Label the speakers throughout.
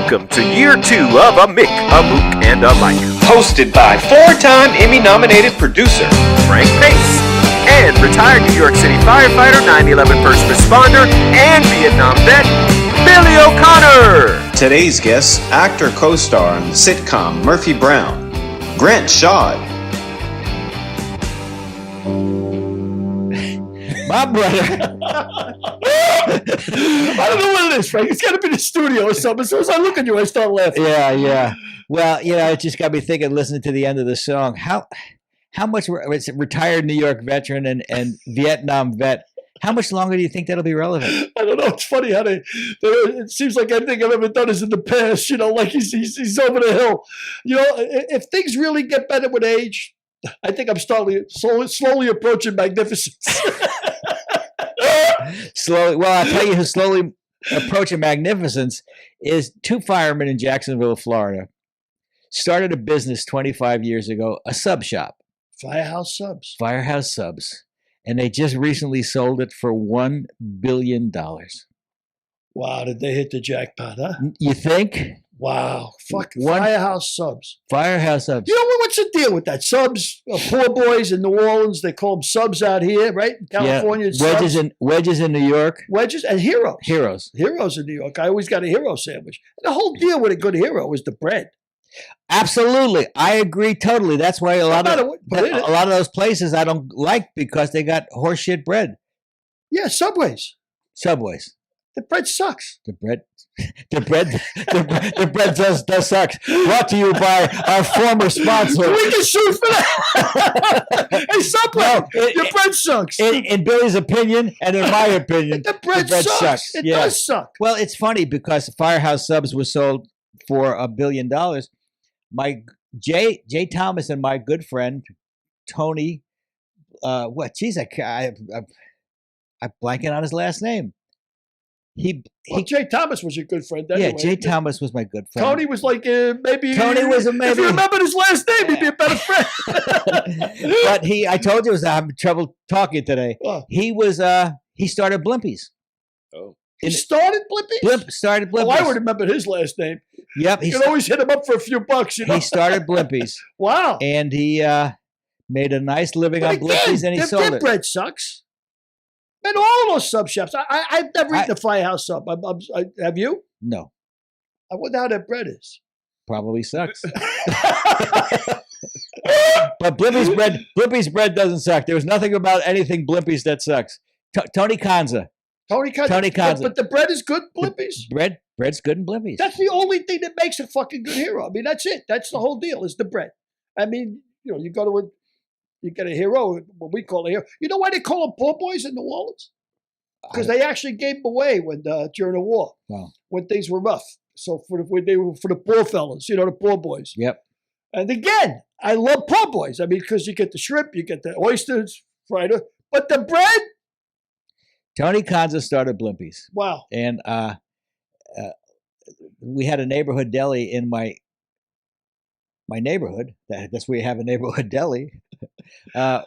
Speaker 1: Welcome to year 2 of A Mick, a Mook, and a Mike.
Speaker 2: Hosted by 4-time Emmy-nominated producer
Speaker 1: Frank Pace. And retired New York City firefighter, 9/11 first responder, and Vietnam vet, Billy O'Connor.
Speaker 2: Today's guest, actor co-star on the sitcom Murphy Brown, Grant Shaud.
Speaker 3: My brother. I don't know what it is, Frank. It's got to be the studio or something. As soon as I look at you, I start laughing.
Speaker 4: Yeah. Well, it just got me thinking, listening to the end of the song, how much, it's a retired New York veteran and Vietnam vet, how much longer do you think that'll be relevant?
Speaker 3: I don't know. It's funny how it seems like everything I've ever done is in the past, like he's over the hill. If things really get better with age, I think I'm slowly approaching magnificence.
Speaker 4: Slowly. Well, I'll tell you who's slowly approaching magnificence is two firemen in Jacksonville, Florida. Started a business 25 years ago, a sub shop.
Speaker 3: Firehouse Subs. And they just recently sold it for $1 billion. Wow, did they hit the jackpot, huh?
Speaker 4: You think?
Speaker 3: Wow. Firehouse Subs.
Speaker 4: Firehouse Subs.
Speaker 3: What's the deal with that? Subs, poor boys in New Orleans, they call them subs out here, right? In California,
Speaker 4: yeah. Wedges in New York.
Speaker 3: Wedges and heroes.
Speaker 4: Heroes
Speaker 3: in New York. I always got a hero sandwich. The whole deal with a good hero is the bread.
Speaker 4: Absolutely. I agree totally. That's why a lot of those places I don't like, because they got horseshit bread.
Speaker 3: Yeah, Subways. The bread sucks.
Speaker 4: The bread does suck. Brought to you by our former sponsor.
Speaker 3: We can shoot for that. Hey, Subway, your bread sucks.
Speaker 4: In Billy's opinion, and in my opinion,
Speaker 3: the bread sucks. It does suck.
Speaker 4: Well, it's funny because Firehouse Subs was sold for $1 billion. My Jay Thomas and my good friend Tony, I'm blanking on his last name.
Speaker 3: Jay Thomas was your good friend anyway.
Speaker 4: Yeah, Jay Thomas was my good friend.
Speaker 3: Tony was like maybe.
Speaker 4: Tony was a maybe.
Speaker 3: If you remembered his last name, he'd be a better friend.
Speaker 4: But I told you I was having trouble talking today.
Speaker 3: Oh.
Speaker 4: He started Blimpies.
Speaker 3: Oh. He started Blimpies?
Speaker 4: Started Blimpies.
Speaker 3: Oh, I would remember his last name.
Speaker 4: Yep.
Speaker 3: You can always hit him up for a few bucks,
Speaker 4: He started Blimpies.
Speaker 3: Wow.
Speaker 4: And he made a nice living on Blimpies, and he sold it.
Speaker 3: Their bread sucks. And all those sub shops. I've never eaten a Firehouse Sub. Have you?
Speaker 4: No.
Speaker 3: I wonder how that bread is.
Speaker 4: Probably sucks. But Blimpies bread doesn't suck. There was nothing about anything Blimpies that sucks. Tony Conza.
Speaker 3: But the bread is good, Blimpies?
Speaker 4: Bread's good in Blimpies.
Speaker 3: That's the only thing that makes a fucking good hero. I mean, that's it. That's the whole deal, is the bread. I mean, you go to you get a hero, what we call a hero. You know why they call them poor boys in New Orleans? Because they actually gave them away during the war, when things were rough. So for the poor fellas, the poor boys.
Speaker 4: Yep.
Speaker 3: And again, I love poor boys. I mean, because you get the shrimp, you get the oysters, fried, but the bread.
Speaker 4: Tony Conza started Blimpies.
Speaker 3: Wow.
Speaker 4: And we had a neighborhood deli in my neighborhood. That's where you have a neighborhood deli.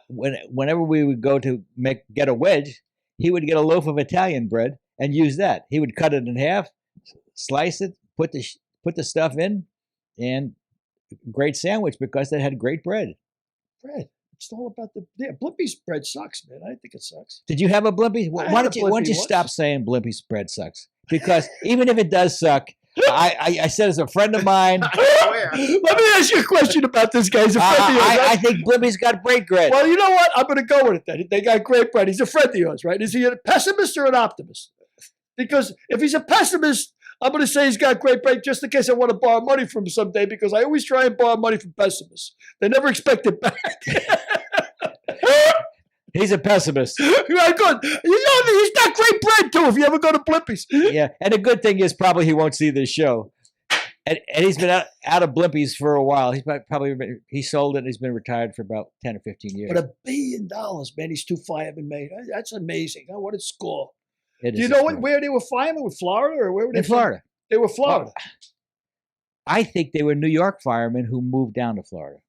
Speaker 4: Whenever we would go to get a wedge, he would get a loaf of Italian bread and use that. He would cut it in half, slice it, put the stuff in, and great sandwich because they had great bread.
Speaker 3: Bread. It's all about Blimpies bread sucks, man. I think it sucks.
Speaker 4: Did you have a Blimpie? Why don't you stop saying Blimpies bread sucks? Because even if it does suck, I said as a friend of mine.
Speaker 3: Let me ask you a question about this guy. He's a friend of yours.
Speaker 4: I think Blimpie's got great bread.
Speaker 3: Well, you know what? I'm going to go with it then. They got great bread. He's a friend of yours, right? Is he a pessimist or an optimist? Because if he's a pessimist, I'm going to say he's got great bread just in case I want to borrow money from him someday, because I always try and borrow money from pessimists. They never expect it back.
Speaker 4: He's a pessimist.
Speaker 3: Right, good. He's got great bread, too, if you ever go to Blimpies.
Speaker 4: Yeah, and the good thing is probably he won't see this show. And he's been out of Blimpies for a while. He sold it, and he's been retired for about 10 or 15 years.
Speaker 3: But $1 billion, man, these two firemen made. That's amazing. What a score.
Speaker 4: Do
Speaker 3: you know where they were firemen? With Florida? Or where were they?
Speaker 4: In Florida.
Speaker 3: They were Florida.
Speaker 4: Well, I think they were New York firemen who moved down to Florida.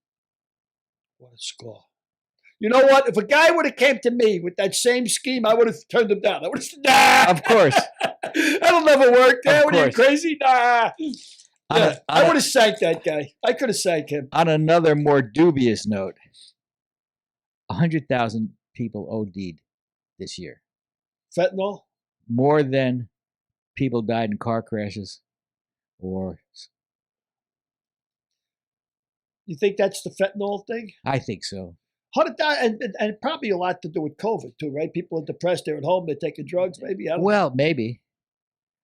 Speaker 3: What a score. You know what? If a guy would have came to me with that same scheme, I would have turned him down. I would have said, nah.
Speaker 4: Of course.
Speaker 3: That'll never work. What are you, crazy? Nah. Yeah, I would have sank that guy. I could have sank him.
Speaker 4: On another more dubious note, 100,000 people OD'd this year.
Speaker 3: Fentanyl?
Speaker 4: More than people died in car crashes or...
Speaker 3: You think that's the fentanyl thing?
Speaker 4: I think so.
Speaker 3: 100,000, and probably a lot to do with COVID too, right? People are depressed. They're at home. They're taking drugs. Maybe. I don't know.
Speaker 4: Maybe.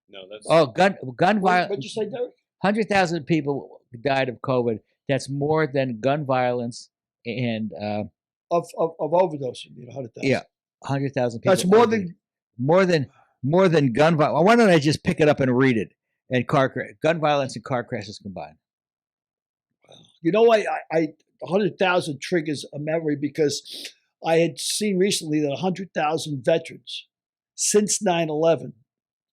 Speaker 5: No, that's...
Speaker 4: Oh, gun violence.
Speaker 3: What'd you say, Derek?
Speaker 4: 100,000 people died of COVID. That's more than gun violence and
Speaker 3: Of overdose. You know, 100,000.
Speaker 4: yeah, 100,000 people.
Speaker 3: That's more
Speaker 4: than gun violence. Why don't I just pick it up and read it? And gun violence and car crashes combined.
Speaker 3: You know, I 100,000 triggers a memory because I had seen recently that 100,000 veterans since 9/11.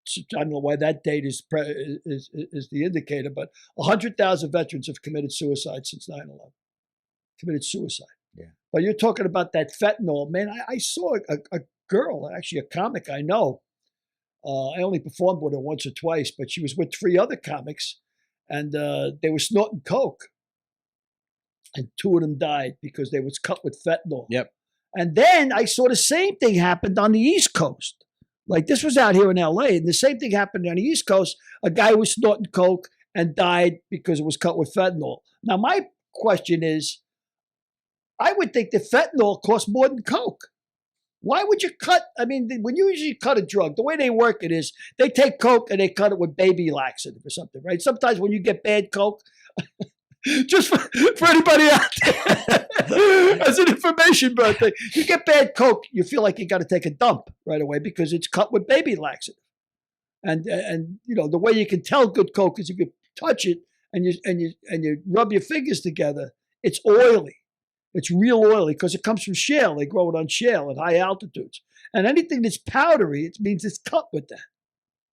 Speaker 3: I don't know why that date is the indicator, but 100,000 veterans have committed suicide since 9/11. Committed suicide.
Speaker 4: Yeah.
Speaker 3: But you're talking about that fentanyl, man. I saw a girl, actually a comic I know. I only performed with her once or twice, but she was with 3 other comics, and they were snorting coke. And 2 of them died because they was cut with fentanyl.
Speaker 4: Yep.
Speaker 3: And then I saw the same thing happened on the East Coast. Like this was out here in LA, and the same thing happened on the East Coast. A guy was snorting coke and died because it was cut with fentanyl. Now, my question is, I would think that fentanyl costs more than coke. Why would you cut? I mean, when you usually cut a drug, the way they work it is they take coke and they cut it with baby laxative or something, right? Sometimes when you get bad coke, just for anybody out there, as an information thing, you get bad coke, you feel like you got to take a dump right away because it's cut with baby laxative. And you know the way you can tell good coke is if you touch it and you rub your fingers together, it's oily. It's real oily because it comes from shale. They grow it on shale at high altitudes. And anything that's powdery, it means it's cut with that.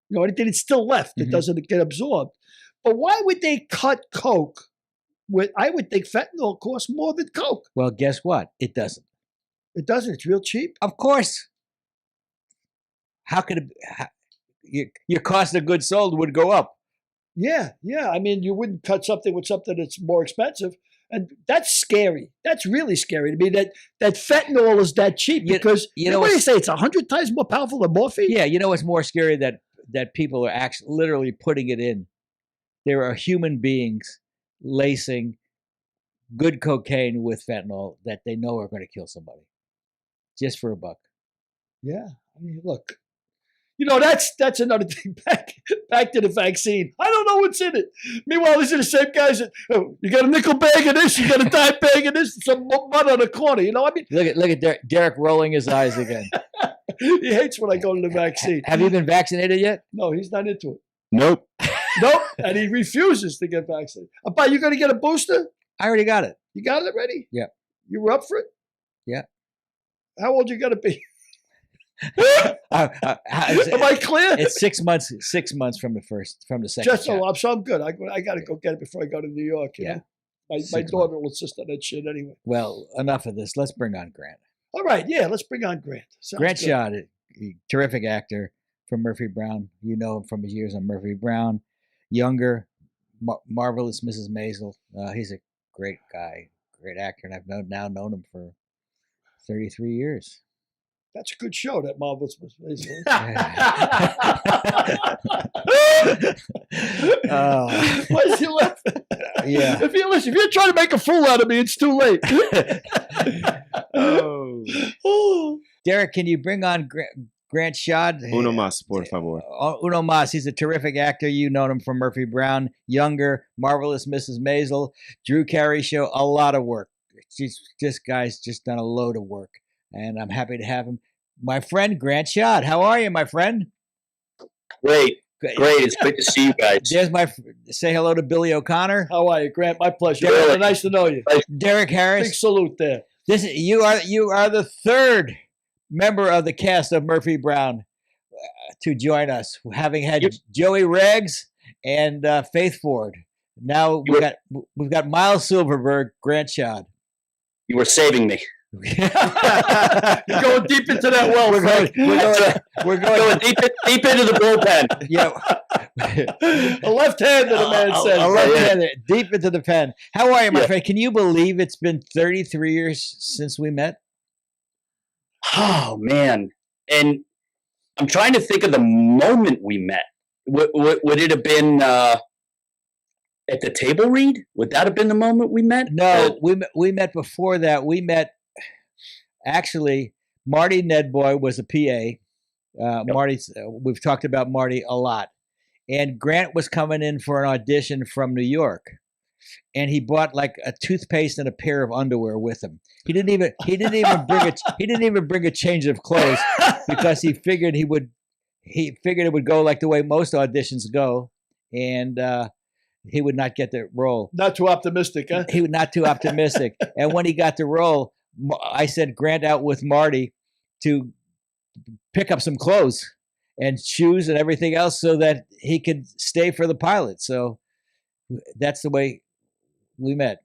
Speaker 3: You know, anything that's still left, it doesn't get absorbed. But why would they cut coke? I would think fentanyl costs more than coke.
Speaker 4: Well, guess what? It doesn't.
Speaker 3: It doesn't. It's real cheap.
Speaker 4: Of course. How could your cost of goods sold would go up?
Speaker 3: Yeah. I mean, you wouldn't cut something with something that's more expensive. And that's scary. That's really scary to me that fentanyl is that cheap because
Speaker 4: you know
Speaker 3: what do you say? It's 100 times more powerful than morphine?
Speaker 4: Yeah, you know what's more scary that people are actually literally putting it in. There are human beings lacing good cocaine with fentanyl that they know are going to kill somebody just for a buck.
Speaker 3: Yeah. I mean, look. You know, that's another thing. Back to the vaccine. I don't know what's in it. Meanwhile, these are the same guys that you got a nickel bag of this, you got a dime bag of this, some mud on the corner. You know, I mean,
Speaker 4: look at Derek rolling his eyes again.
Speaker 3: He hates when I go to the vaccine.
Speaker 4: Have you been vaccinated yet?
Speaker 3: No, he's not into it.
Speaker 5: Nope.
Speaker 3: Nope, and he refuses to get vaccinated. But you going to get a booster?
Speaker 4: I already got it.
Speaker 3: You got it already?
Speaker 4: Yeah.
Speaker 3: You were up for it?
Speaker 4: Yeah.
Speaker 3: How old you going to be?
Speaker 4: Am
Speaker 3: I clear?
Speaker 4: It's 6 months. 6 months from the second.
Speaker 3: So I'm good. I got to go get it before I go to New York. You know? My daughter will insist on that shit anyway.
Speaker 4: Well, enough of this. Let's bring on Grant.
Speaker 3: All right, yeah, let's bring on Grant. Sounds
Speaker 4: Grant
Speaker 3: good.
Speaker 4: Shaud, terrific actor from Murphy Brown. You know him from his years on Murphy Brown. Younger, Marvelous Mrs. Maisel. He's a great guy, great actor, and I've now known him for 33 years.
Speaker 3: That's a good show, that Marvelous Mrs. Maisel. Why is he laughing?
Speaker 4: Yeah.
Speaker 3: If you're trying to make a fool out of me, it's too late.
Speaker 4: Oh. Derek, can you bring on Grant Shaud?
Speaker 5: Uno más, por favor.
Speaker 4: Uno más. He's a terrific actor. You know him from Murphy Brown. Younger, Marvelous Mrs. Maisel, Drew Carey Show. A lot of work. This guy's just done a load of work. And I'm happy to have him. My friend, Grant Shaud. How are you, my friend?
Speaker 6: Great. It's good to see you guys.
Speaker 4: There's say hello to Billy O'Connor.
Speaker 3: How are you, Grant? My pleasure.
Speaker 6: Derek.
Speaker 3: Nice to know you.
Speaker 4: Derek Harris.
Speaker 3: Big salute there.
Speaker 4: You are the third member of the cast of Murphy Brown to join us, having had Joey Riggs and Faith Ford. Now we've got Miles Silverberg, Grant Shaud.
Speaker 6: You were saving me.
Speaker 3: You're going deep into that well, Frank.
Speaker 4: We're going
Speaker 6: deep into the bullpen.
Speaker 4: Yeah.
Speaker 3: A left-hander, the man says.
Speaker 4: A left-hander, deep into the pen. How are you, my
Speaker 6: Yeah.
Speaker 4: friend? Can you believe it's been 33 years since we met?
Speaker 6: Oh man! And I'm trying to think of the moment we met. Would it have been at the table read? Would that have been the moment we met?
Speaker 4: No, we met before that. We met, actually, Marty Nedboy was a PA. Marty's, we've talked about Marty a lot. And Grant was coming in for an audition from New York. And he brought like a toothpaste and a pair of underwear with him. He didn't even bring a change of clothes because he figured it would go like the way most auditions go, and he would not get the role.
Speaker 3: Not too optimistic, huh?
Speaker 4: He was not too optimistic. And when he got the role, I sent Grant out with Marty to pick up some clothes and shoes and everything else so that he could stay for the pilot. So that's the way we met.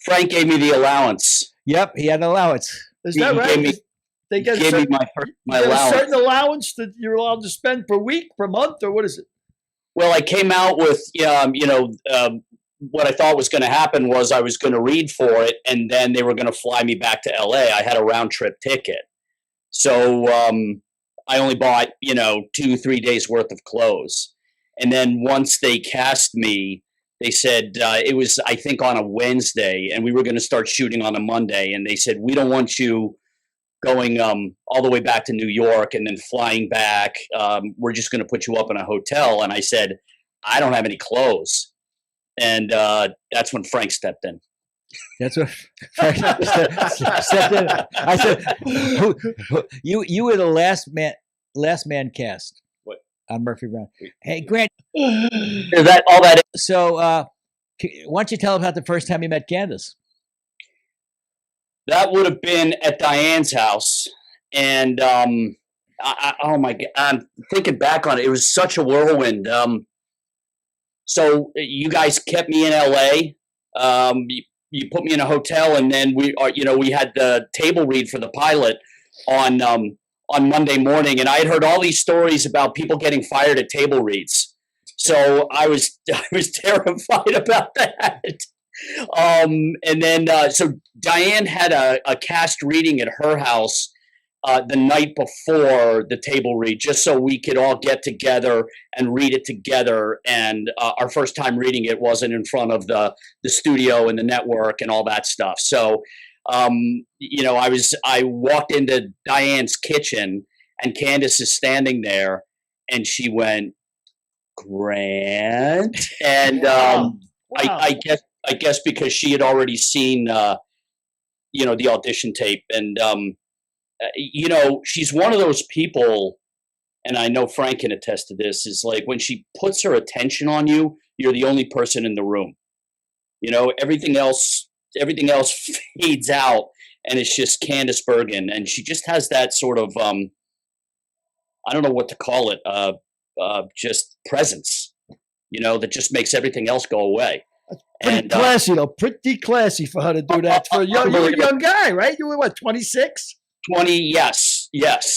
Speaker 6: Frank gave me the allowance.
Speaker 4: Yep, he had an allowance.
Speaker 3: Is that right? They get
Speaker 6: Gave me my
Speaker 3: a
Speaker 6: allowance.
Speaker 3: certain allowance that you're allowed to spend per week, per month, or what is it?
Speaker 6: Well, I came out with, what I thought was going to happen was I was going to read for it, and then they were going to fly me back to LA. I had a round trip ticket. So I only bought, 2-3 days worth of clothes. And then once they cast me, they said it was, I think, on a Wednesday, and we were going to start shooting on a Monday. And they said, we don't want you going all the way back to New York and then flying back. We're just going to put you up in a hotel. And I said, I don't have any clothes. And that's when Frank stepped in.
Speaker 4: That's what Frank stepped in. I said, you were the last man cast.
Speaker 6: What?
Speaker 4: On Murphy Brown. Hey, Grant.
Speaker 6: Is that all that?
Speaker 4: So why don't you tell about the first time you met Candice?
Speaker 6: That would have been at Diane's house. And oh my God, I'm thinking back on it. It was such a whirlwind. So you guys kept me in LA. You put me in a hotel, and then we had the table read for the pilot on Monday morning. And I had heard all these stories about people getting fired at table reads. So I was terrified about that. And then so Diane had a cast reading at her house the night before the table read, just so we could all get together and read it together. And our first time reading it wasn't in front of the studio and the network and all that stuff. So I walked into Diane's kitchen, and Candice is standing there, and she went, Grant, and
Speaker 3: Wow.
Speaker 6: I guess because she had already seen the audition tape, and she's one of those people, and I know Frank can attest to this, is like when she puts her attention on you, you're the only person in the room. Everything else fades out, and it's just Candice Bergen, and she just has that sort of I don't know what to call it, just presence, that just makes everything else go away.
Speaker 3: Pretty classy, though. Pretty classy for her to do that. You're a young guy, right? You were what, 26?
Speaker 6: 20, yes.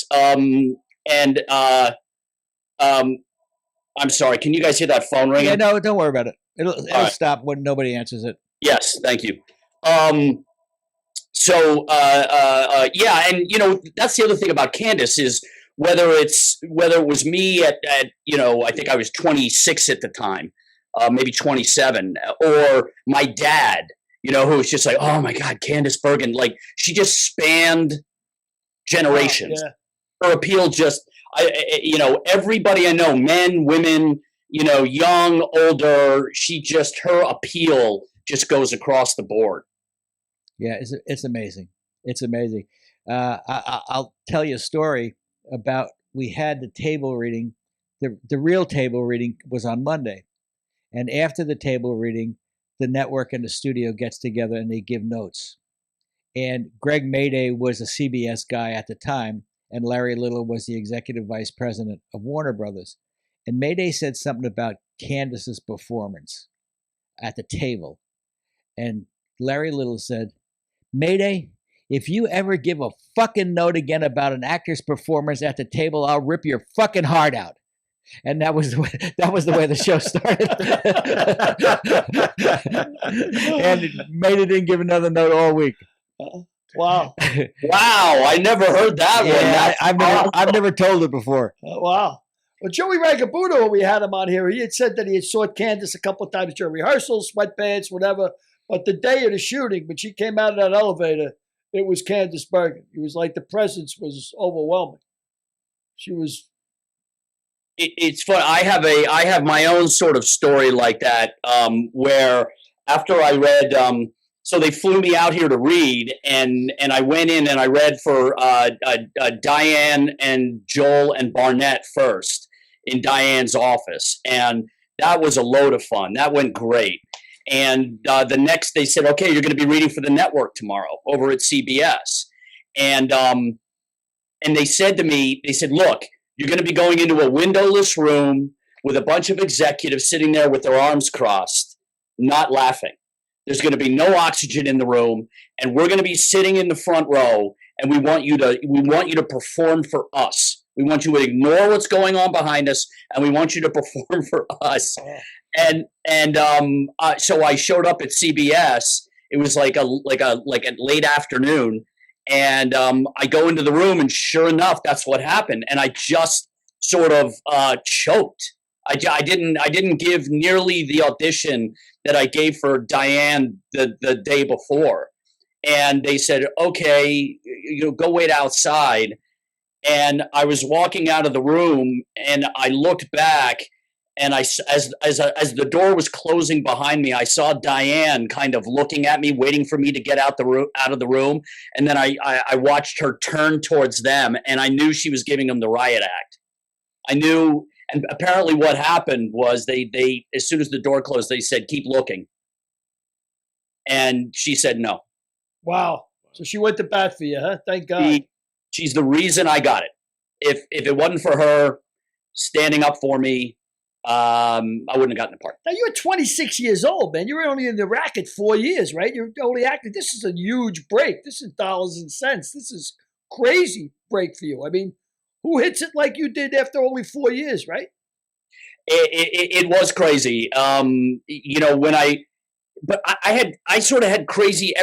Speaker 6: I'm sorry. Can you guys hear that phone ringing?
Speaker 4: Yeah, no, don't worry about it. It'll
Speaker 6: right.
Speaker 4: stop when nobody answers it.
Speaker 6: Yes, thank you. Yeah, and that's the other thing about Candice is whether it was me at I think I was 26 at the time, maybe 27, or my dad, who was just like, oh my God, Candice Bergen, like she just spanned generations.
Speaker 3: Yeah.
Speaker 6: Her appeal just, everybody I know, men, women, young, older, her appeal just goes across the board.
Speaker 4: Yeah, it's amazing. It's amazing. I'll tell you a story about, we had the table reading. The real table reading was on Monday. And after the table reading, the network and the studio gets together and they give notes. And Greg Mayday was a CBS guy at the time, and Larry Little was the executive vice president of Warner Brothers. And Mayday said something about Candice's performance at the table. And Larry Little said, Mayday, if you ever give a fucking note again about an actor's performance at the table, I'll rip your fucking heart out. And that was the way the show started. And made it didn't give another note all week.
Speaker 3: Wow.
Speaker 6: Wow, I never heard that one.
Speaker 4: Yeah,
Speaker 6: That's
Speaker 4: I've never told it before.
Speaker 3: Wow. Well, Joey Regalbuto, when we had him on here, he had said that he had saw Candice a couple of times during rehearsals, sweatpants, whatever. But the day of the shooting, when she came out of that elevator, it was Candice Bergen. It was like the presence was overwhelming. She was.
Speaker 6: It's fun. I have my own sort of story like that, where after I read, so they flew me out here to read, and I went in and I read for Diane and Joel and Barnett first in Diane's office, and that was a load of fun. That went great. And the next, they said, okay, you're going to be reading for the network tomorrow over at CBS, and they said to me, they said, look, you're going to be going into a windowless room with a bunch of executives sitting there with their arms crossed, not laughing. There's going to be no oxygen in the room, and we're going to be sitting in the front row, and we want you to perform for us. We want you to ignore what's going on behind us, and we want you to perform for us. And so I showed up at CBS. It was like a late afternoon. And I go into the room, and sure enough, that's what happened. And I just sort of choked. I didn't give nearly the audition that I gave for Diane the day before. And they said, "Okay, go wait outside." And I was walking out of the room, and I looked back, and as the door was closing behind me, I saw Diane kind of looking at me, waiting for me to get out of the room. And then I watched her turn towards them, and I knew she was giving them the riot act. I knew, and apparently what happened was they as soon as the door closed, they said, "Keep looking." And she said no.
Speaker 3: Wow. So she went to bat for you, huh? Thank God.
Speaker 6: She's the reason I got it. If it wasn't for her standing up for me, I wouldn't have gotten the part.
Speaker 3: Now, you're 26 years old, man. You're only in the racket 4 years, right? You're only acting. This is a huge break. This is dollars and cents. This is crazy break for you. I mean, who hits it like you did after only 4 years, right?
Speaker 6: It was crazy. I sort of had crazy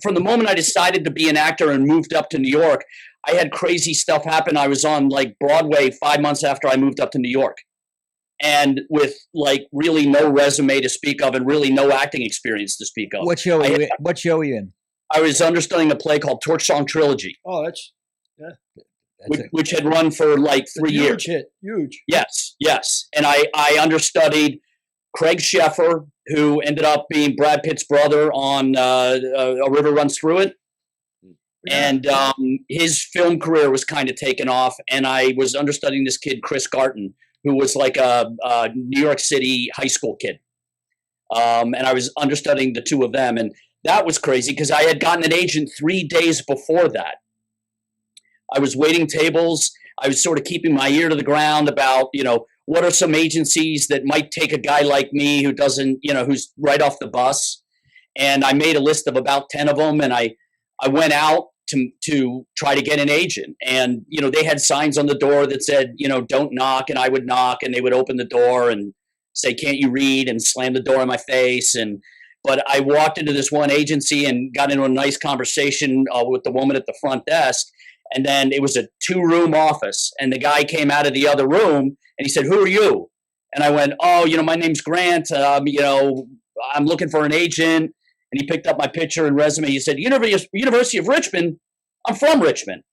Speaker 6: from the moment I decided to be an actor and moved up to New York, I had crazy stuff happen. I was on like Broadway 5 months after I moved up to New York, and with like really no resume to speak of and really no acting experience to speak of.
Speaker 4: What show are you in?
Speaker 6: I was understudying a play called Torch Song Trilogy.
Speaker 3: Oh,
Speaker 6: which had run for like 3 years.
Speaker 3: Huge hit, huge.
Speaker 6: Yes. And I understudied Craig Sheffer, who ended up being Brad Pitt's brother on A River Runs Through It. And his film career was kind of taken off. And I was understudying this kid, Chris Garton, who was like a New York City high school kid. And I was understudying the two of them. And that was crazy because I had gotten an agent 3 days before that. I was waiting tables. I was sort of keeping my ear to the ground about, what are some agencies that might take a guy like me who doesn't, who's right off the bus. And I made a list of about 10 of them. And I went out to try to get an agent. And, they had signs on the door that said, don't knock. And I would knock, and they would open the door and say, "Can't you read?" and slam the door in my face. But I walked into this one agency and got into a nice conversation with the woman at the front desk. And then it was a 2-room office, and the guy came out of the other room and he said, "Who are you?" And I went, "Oh, my name's Grant. I'm looking for an agent." And he picked up my picture and resume. He said, "University of Richmond. I'm from Richmond."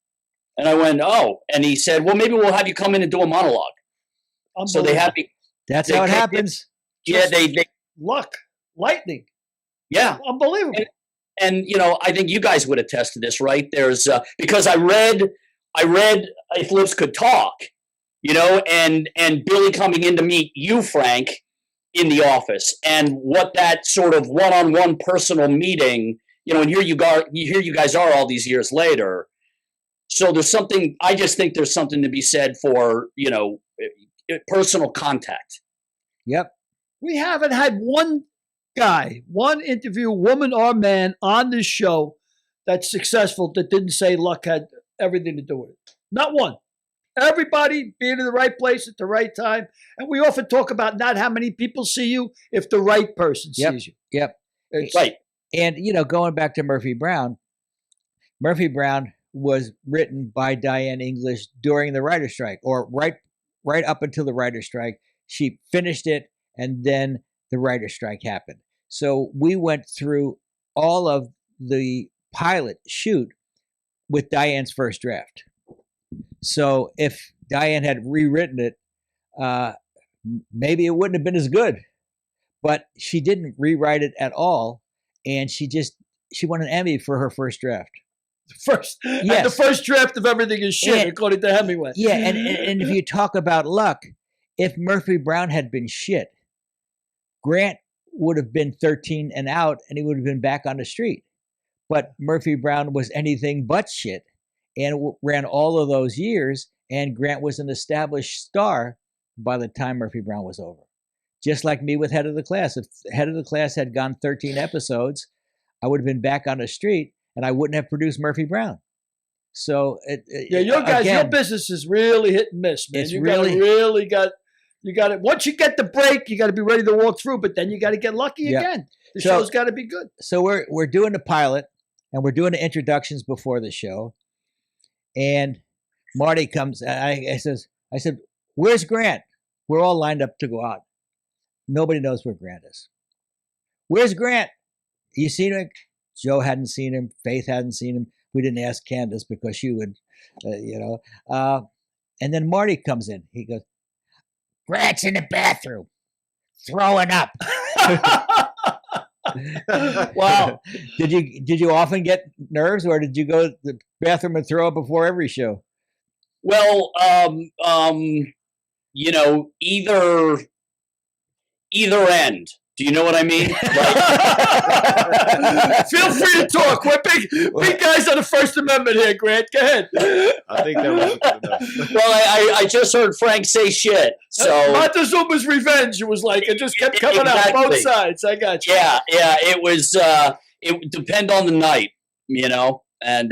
Speaker 6: And I went, "Oh." And he said, "Well, maybe we'll have you come in and do a monologue." So they had me.
Speaker 4: That's how it happens.
Speaker 6: Yeah, they
Speaker 3: luck, lightning.
Speaker 6: Yeah,
Speaker 3: unbelievable.
Speaker 6: And I think you guys would attest to this, right? There's because I read If Lips Could Talk, and Billy coming in to meet you, Frank, in the office, and what that sort of one-on-one personal meeting, and here you guys are all these years later. So there's something. I just think there's something to be said for personal contact.
Speaker 4: Yep.
Speaker 3: We haven't had one interview, woman or man, on this show that's successful that didn't say luck had everything to do with it. Not one. Everybody being in the right place at the right time. And we often talk about not how many people see you, if the right person sees you.
Speaker 4: Yep.
Speaker 3: It's,
Speaker 6: Right.
Speaker 4: And, going back to Murphy Brown was written by Diane English during the writer's strike, or right up until the writer's strike. She finished it, and then the writer's strike happened. So we went through all of the pilot shoot with Diane's first draft. So if Diane had rewritten it, maybe it wouldn't have been as good. But she didn't rewrite it at all, and she won an Emmy for her first draft.
Speaker 3: And the first draft of everything is shit, according to Hemingway.
Speaker 4: Yeah, and if you talk about luck, if Murphy Brown had been shit, Grant would have been 13 and out, and he would have been back on the street. But Murphy Brown was anything but shit, and ran all of those years, and Grant was an established star by the time Murphy Brown was over. Just like me with Head of the Class. If Head of the Class had gone 13 episodes, I would have been back on the street, and I wouldn't have produced Murphy Brown. So,
Speaker 3: your business is really hit and miss, man.
Speaker 4: It's
Speaker 3: You got it. Once you get the break, you got to be ready to walk through, but then you got to get lucky again. The show's got to be good.
Speaker 4: So we're doing the pilot, and we're doing the introductions before the show. And Marty comes, I said, where's Grant? We're all lined up to go out. Nobody knows where Grant is. Where's Grant? You seen him? Joe hadn't seen him. Faith hadn't seen him. We didn't ask Candice because she would, and then Marty comes in. He goes, Grant's in the bathroom, throwing up. Wow. Did you often get nerves, or did you go to the bathroom and throw up before every show?
Speaker 6: Well, either end. Do you know what I mean?
Speaker 3: Feel free to talk. We're big guys on the First Amendment here, Grant. Go ahead.
Speaker 5: I think that was good enough.
Speaker 6: Well, I just heard Frank say shit. So
Speaker 3: Montezuma's revenge. It was like it just kept coming out both sides. I got you.
Speaker 6: Yeah. It was. It would depend on the night, And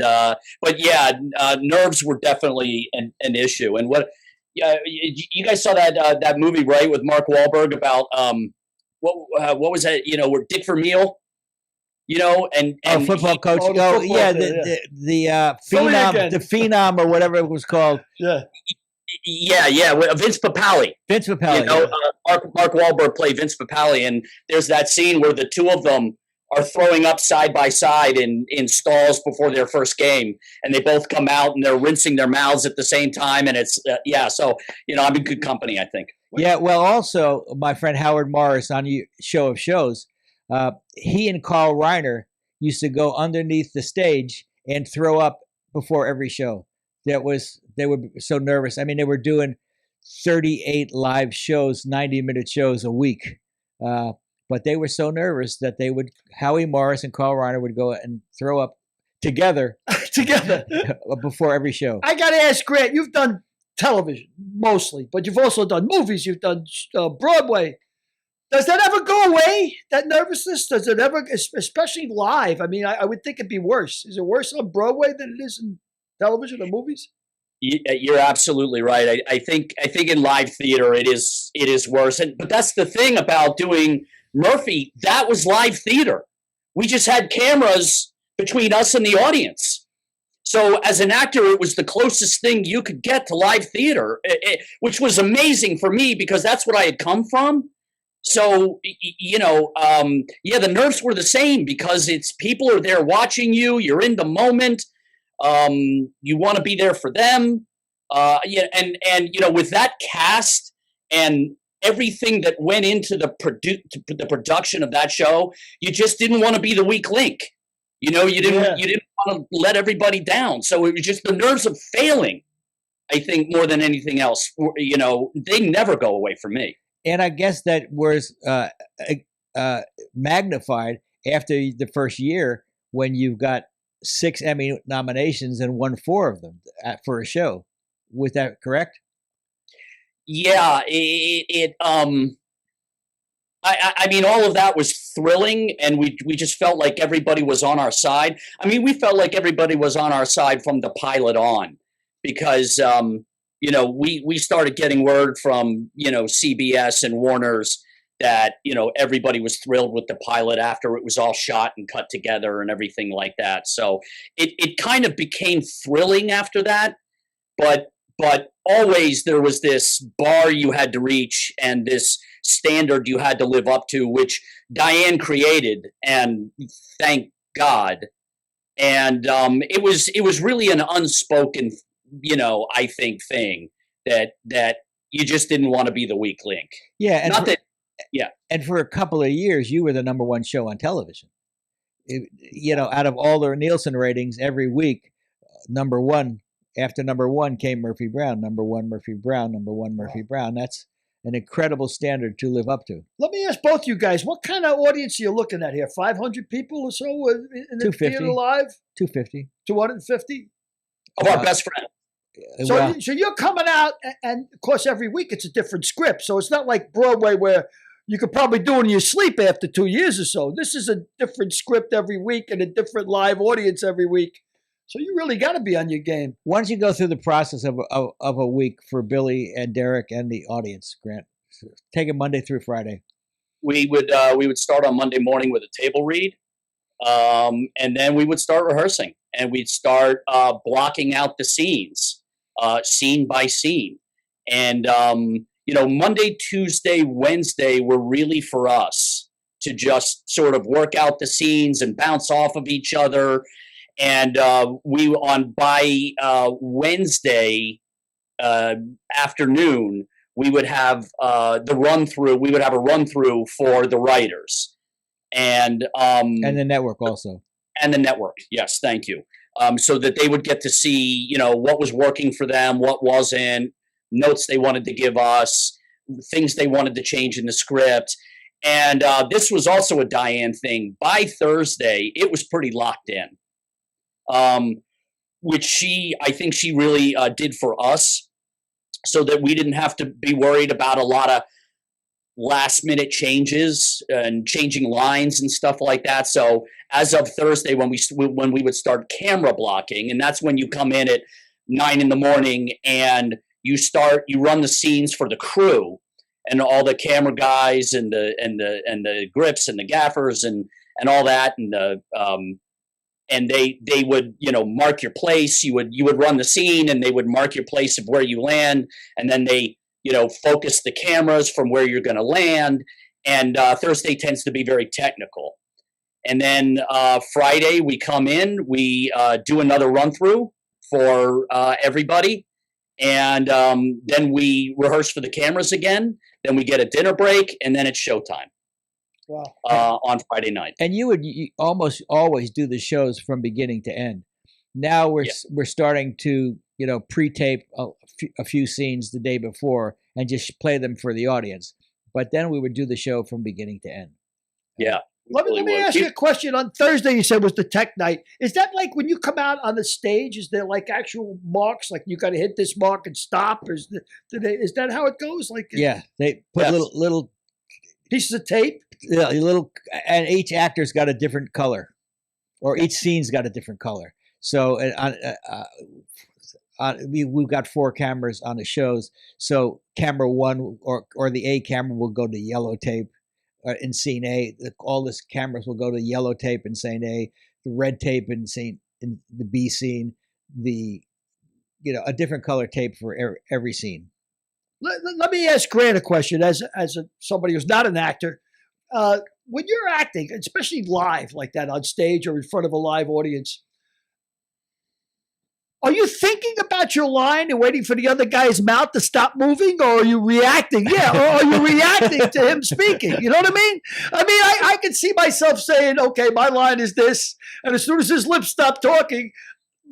Speaker 6: but yeah, nerves were definitely an issue. And what? You guys saw that movie, right, with Mark Wahlberg about what was that? Where Dick Vermeil, and
Speaker 4: football coach. The phenom or whatever it was called.
Speaker 6: Yeah, Vince Papale.
Speaker 4: Vince Papale.
Speaker 6: Mark Wahlberg played Vince Papale, and there's that scene where the two of them are throwing up side by side in stalls before their first game, and they both come out and they're rinsing their mouths at the same time, and it's So I'm in good company, I think.
Speaker 4: Yeah, well, also my friend Howard Morris on Show of Shows, he and Carl Reiner used to go underneath the stage and throw up before every show. They were so nervous. I mean, they were doing 38 live shows, 90-minute shows a week. But they were so nervous that Howie Morris and Carl Reiner would go and throw up together before every show.
Speaker 3: I got to ask Grant, you've done television mostly, but you've also done movies. You've done Broadway. Does that ever go away, that nervousness? Does it ever, especially live? I mean, I would think it'd be worse. Is it worse on Broadway than it is in television or movies?
Speaker 6: You're absolutely right. I think in live theater it is worse. But that's the thing about doing Murphy. That was live theater. We just had cameras between us and the audience. So as an actor, it was the closest thing you could get to live theater, which was amazing for me because that's what I had come from. So, the nerves were the same because it's people are there watching you. You're in the moment. You want to be there for them. With that cast and everything that went into the production of that show, you just didn't want to be the weak link. You didn't want to let everybody down. So it was just the nerves of failing, I think, more than anything else. They never go away from me.
Speaker 4: And I guess that was magnified after the first year when you've got 6 Emmy nominations and won 4 of them for a show. Was that correct?
Speaker 6: Yeah, I mean, all of that was thrilling, and we just felt like everybody was on our side. I mean, we felt like everybody was on our side from the pilot on, because we started getting word from CBS and Warner's that everybody was thrilled with the pilot after it was all shot and cut together and everything like that. So it kind of became thrilling after that, but always there was this bar you had to reach and this standard you had to live up to, which Diane created, and thank God. And it was really an unspoken, I think, thing that you just didn't want to be the weak link.
Speaker 4: Yeah, and
Speaker 6: yeah.
Speaker 4: And for a couple of years, you were the number one show on television. Out of all the Nielsen ratings every week, number one after number one came Murphy Brown. Number one, Murphy Brown. Number one, Murphy Brown. That's an incredible standard to live up to.
Speaker 3: Let me ask both you guys, what kind of audience are you looking at here? 500 people or so in the theater live?
Speaker 4: 250.
Speaker 3: 250?
Speaker 6: Of our best friend.
Speaker 3: So you're coming out, and of course every week it's a different script. So it's not like Broadway where you could probably do it in your sleep after 2 years or so. This is a different script every week and a different live audience every week. So you really got to be on your game.
Speaker 4: Once you go through the process of a week for Billy and Derek and the audience, Grant, take it Monday through Friday.
Speaker 6: We would start on Monday morning with a table read, and then we would start rehearsing, and we'd start blocking out the scenes, scene by scene. And Monday, Tuesday, Wednesday were really for us to just sort of work out the scenes and bounce off of each other. And by Wednesday afternoon, we would have the run through. We would have a run through for the writers, and
Speaker 4: the network also.
Speaker 6: And the network, yes, thank you. So that they would get to see, what was working for them, what wasn't, notes they wanted to give us, things they wanted to change in the script. And this was also a Diane thing. By Thursday, it was pretty locked in. Which I think she really did for us, so that we didn't have to be worried about a lot of last minute changes and changing lines and stuff like that. So as of Thursday, when we would start camera blocking, and that's when you come in at 9 a.m. and you run the scenes for the crew and all the camera guys and the grips and the gaffers and all that, and they would mark your place. You would run the scene, and they would mark your place of where you land, and then they focus the cameras from where you're going to land. And Thursday tends to be very technical. And then Friday we come in, we do another run through for everybody, and then we rehearse for the cameras again. Then we get a dinner break, and then it's showtime. Wow. On Friday night.
Speaker 4: And you almost always do the shows from beginning to end. Now we're starting to pre-tape a few scenes the day before and just play them for the audience. But then we would do the show from beginning to end.
Speaker 6: Yeah.
Speaker 3: Let me ask you a question. On Thursday, you said was the tech night. Is that like when you come out on the stage? Is there like actual marks, like you got to hit this mark and stop? Is that how it goes? Like
Speaker 4: they put little
Speaker 3: pieces of tape.
Speaker 4: Yeah, and each actor's got a different color, or each scene's got a different color. So we've got 4 cameras on the shows. So camera 1 or the A camera will go to yellow tape in scene A. All the cameras will go to yellow tape in scene A. The red tape in the B scene. A different color tape for every scene.
Speaker 3: Let me ask Grant a question as somebody who's not an actor. When you're acting, especially live like that on stage or in front of a live audience, are you thinking about your line and waiting for the other guy's mouth to stop moving, or are you reacting? Yeah, or are you reacting to him speaking? You know what I mean? I can see myself saying, okay, my line is this, and as soon as his lips stop talking,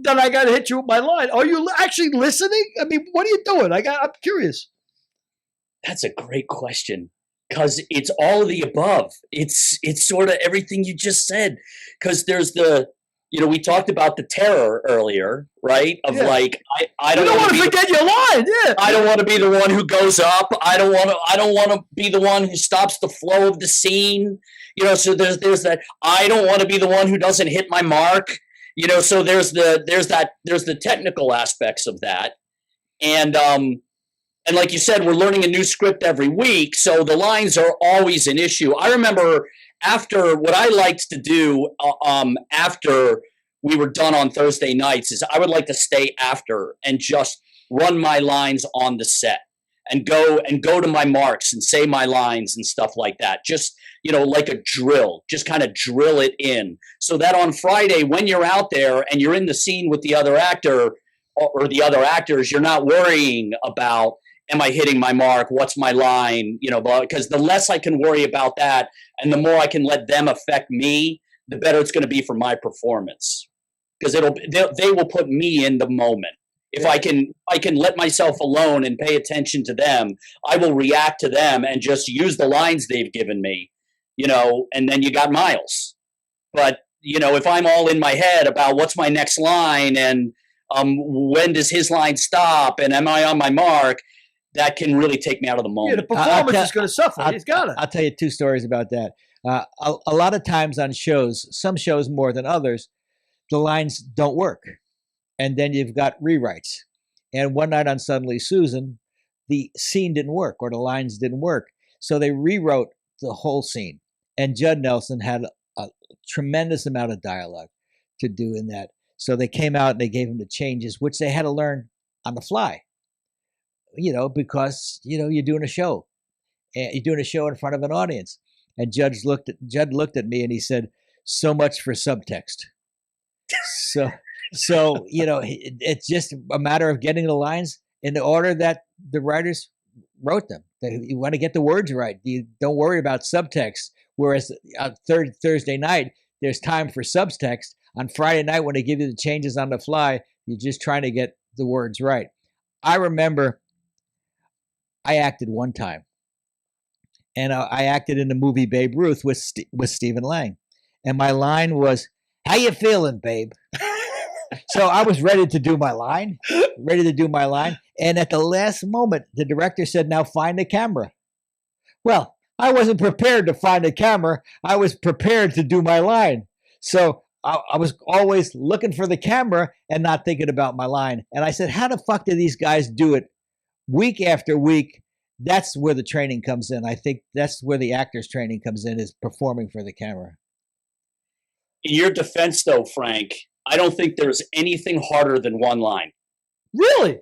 Speaker 3: then I got to hit you with my line. Are you actually listening? I mean, what are you doing? I'm curious.
Speaker 6: That's a great question, because it's all of the above. It's sort of everything you just said, because there's the we talked about the terror earlier, right? Of like, I don't
Speaker 3: want to
Speaker 6: be
Speaker 3: forget your line. Yeah.
Speaker 6: I don't want to be the one who goes up. I don't want to be the one who stops the flow of the scene. So there's that. I don't want to be the one who doesn't hit my mark. So there's the technical aspects of that. And like you said, we're learning a new script every week. So the lines are always an issue. I remember after what I liked to do after we were done on Thursday nights is I would like to stay after and just run my lines on the set and go to my marks and say my lines and stuff like that. Just, like a drill, just kind of drill it in so that on Friday, when you're out there and you're in the scene with the other actor or the other actors, you're not worrying about, am I hitting my mark? What's my line? Because the less I can worry about that and the more I can let them affect me, the better it's going to be for my performance. Because they will put me in the moment. If I can let myself alone and pay attention to them, I will react to them and just use the lines they've given me, and then you got Miles. But, if I'm all in my head about what's my next line and when does his line stop and am I on my mark, that can really take me out of the moment.
Speaker 3: Yeah, the performance is going to suffer. He's got it.
Speaker 4: I'll tell you 2 stories about that. A lot of times on shows, some shows more than others, the lines don't work. And then you've got rewrites. And one night on Suddenly Susan, the scene didn't work or the lines didn't work. So they rewrote the whole scene. And Judd Nelson had a tremendous amount of dialogue to do in that. So they came out and they gave him the changes, which they had to learn on the fly. Because, you're doing a show. And you're doing a show in front of an audience. And Judd looked at me and he said, "So much for subtext." So it's just a matter of getting the lines in the order that the writers wrote them. You want to get the words right. You don't worry about subtext. Whereas on Thursday night, there's time for subtext. On Friday night, when they give you the changes on the fly, you're just trying to get the words right. I remember I acted one time. And I acted in the movie Babe Ruth with Stephen Lang. And my line was, "How you feeling, babe?" So I was ready to do my line. And at the last moment, the director said, "Now find the camera." Well, I wasn't prepared to find the camera. I was prepared to do my line. So I was always looking for the camera and not thinking about my line. And I said, how the fuck do these guys do it week after week? That's where the training comes in. I think that's where the actor's training comes in, is performing for the camera.
Speaker 6: In your defense, though, Frank, I don't think there's anything harder than one line.
Speaker 3: Really?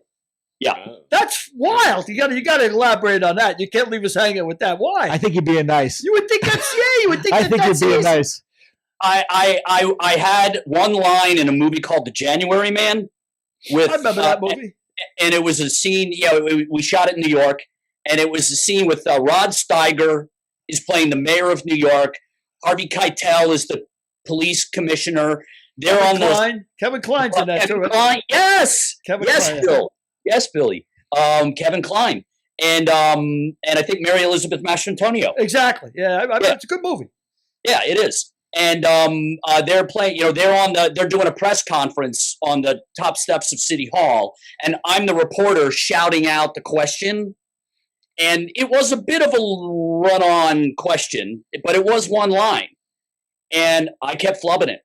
Speaker 6: Yeah.
Speaker 3: That's wild. You got to elaborate on that. You can't leave us hanging with that. Why?
Speaker 4: I think you're being nice.
Speaker 3: You would think that's you would think
Speaker 4: I think
Speaker 3: that's
Speaker 4: you're being
Speaker 3: easy.
Speaker 4: nice.
Speaker 6: I had one line in a movie called The January Man. With
Speaker 3: I remember that movie.
Speaker 6: And it was a scene. Yeah, we shot it in New York. And it was a scene with Rod Steiger is playing the mayor of New York. Harvey Keitel is the police commissioner. They're
Speaker 3: Kevin Kline's in that
Speaker 6: Kevin
Speaker 3: too.
Speaker 6: Kline. Yes.
Speaker 3: Kevin
Speaker 6: yes,
Speaker 3: Kline.
Speaker 6: Bill. Yes, Billy. Kevin Kline. And I think Mary Elizabeth Mastrantonio.
Speaker 3: Exactly. Yeah, it's a good movie.
Speaker 6: Yeah, it is. And they're playing, they're doing a press conference on the top steps of City Hall. And I'm the reporter shouting out the question. And it was a bit of a run-on question, but it was one line. And I kept flubbing it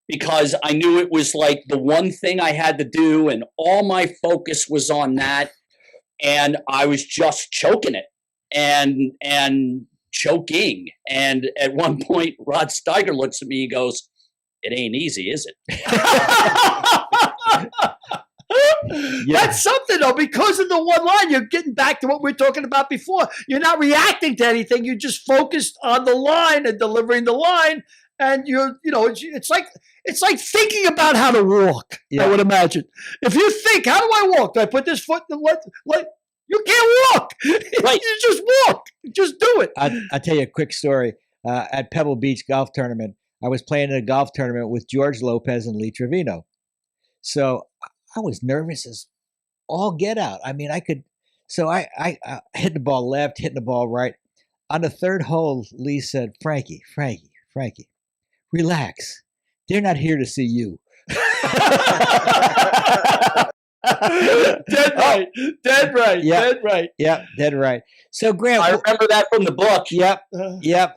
Speaker 6: because I knew it was like the one thing I had to do, and all my focus was on that. And I was just choking it and choking. And at one point, Rod Steiger looks at me and goes, "It ain't easy, is it?"
Speaker 3: Yeah. That's something, though, because of the one line. You're getting back to what we were talking about before. You're not reacting to anything. You're just focused on the line and delivering the line. And it's like thinking about how to walk. Yeah. I would imagine. If you think, how do I walk? Do I put this foot in the left? You can't walk. Right. You just walk. Just do it.
Speaker 4: I'll tell you a quick story. At Pebble Beach golf tournament, I was playing in a golf tournament with George Lopez and Lee Trevino. So I was nervous as all get out. I mean, I hit the ball left, hitting the ball right. On the third hole, Lee said, Frankie, relax. they're not here to see you.
Speaker 3: Dead right. Dead right.
Speaker 4: Yeah.
Speaker 3: Dead right.
Speaker 4: Yep, dead right. So Grant,
Speaker 6: I remember that from the book.
Speaker 4: yep, yep.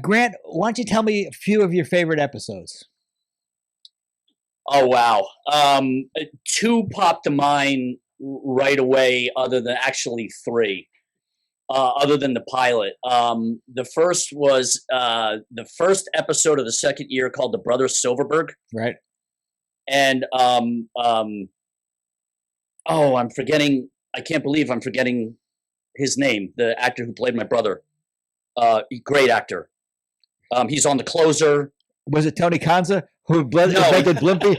Speaker 4: Grant, why don't you tell me a few of your favorite episodes?
Speaker 6: Oh wow. Two popped to mind right away, other than actually three. Other than the pilot. The first was the first episode of the second year called The Brothers Silverberg.
Speaker 4: Right.
Speaker 6: And I'm forgetting, I can't believe I'm forgetting his name, the actor who played my brother. Great actor. He's on The Closer.
Speaker 4: Was it Tony Kanza who invented Blimpie?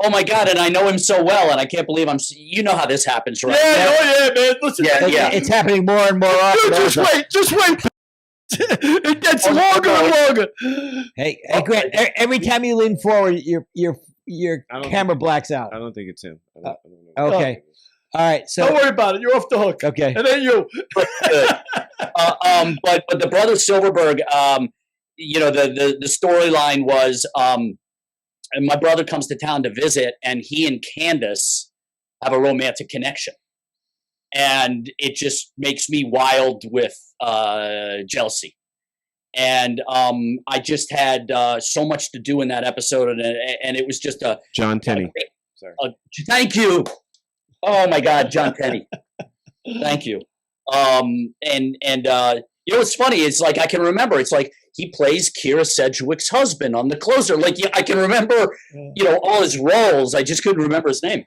Speaker 6: Oh my God! And I know him so well, and I can't believe you know how this happens, right?
Speaker 3: Yeah, man. Listen,
Speaker 6: Yeah.
Speaker 4: It's happening more and more often.
Speaker 3: Just wait. It gets longer and longer.
Speaker 4: Hey, Grant! Every time you lean forward, your camera blacks out.
Speaker 5: I don't think it's him. I don't know.
Speaker 4: Okay. All right. So
Speaker 3: Don't worry about it. You're off the hook.
Speaker 4: okay.
Speaker 3: It ain't you.
Speaker 6: Good. But the Brothers Silverberg, the storyline was, and my brother comes to town to visit, and he and Candice have a romantic connection, and it just makes me wild with jealousy. And I just had so much to do in that episode, and it was just
Speaker 5: John Tenney. Sorry.
Speaker 6: Thank you. Oh my God, John Tenney. Thank you. What's funny? It's like I can remember. It's like he plays Kira Sedgwick's husband on The Closer. Like I can remember, all his roles. I just couldn't remember his name.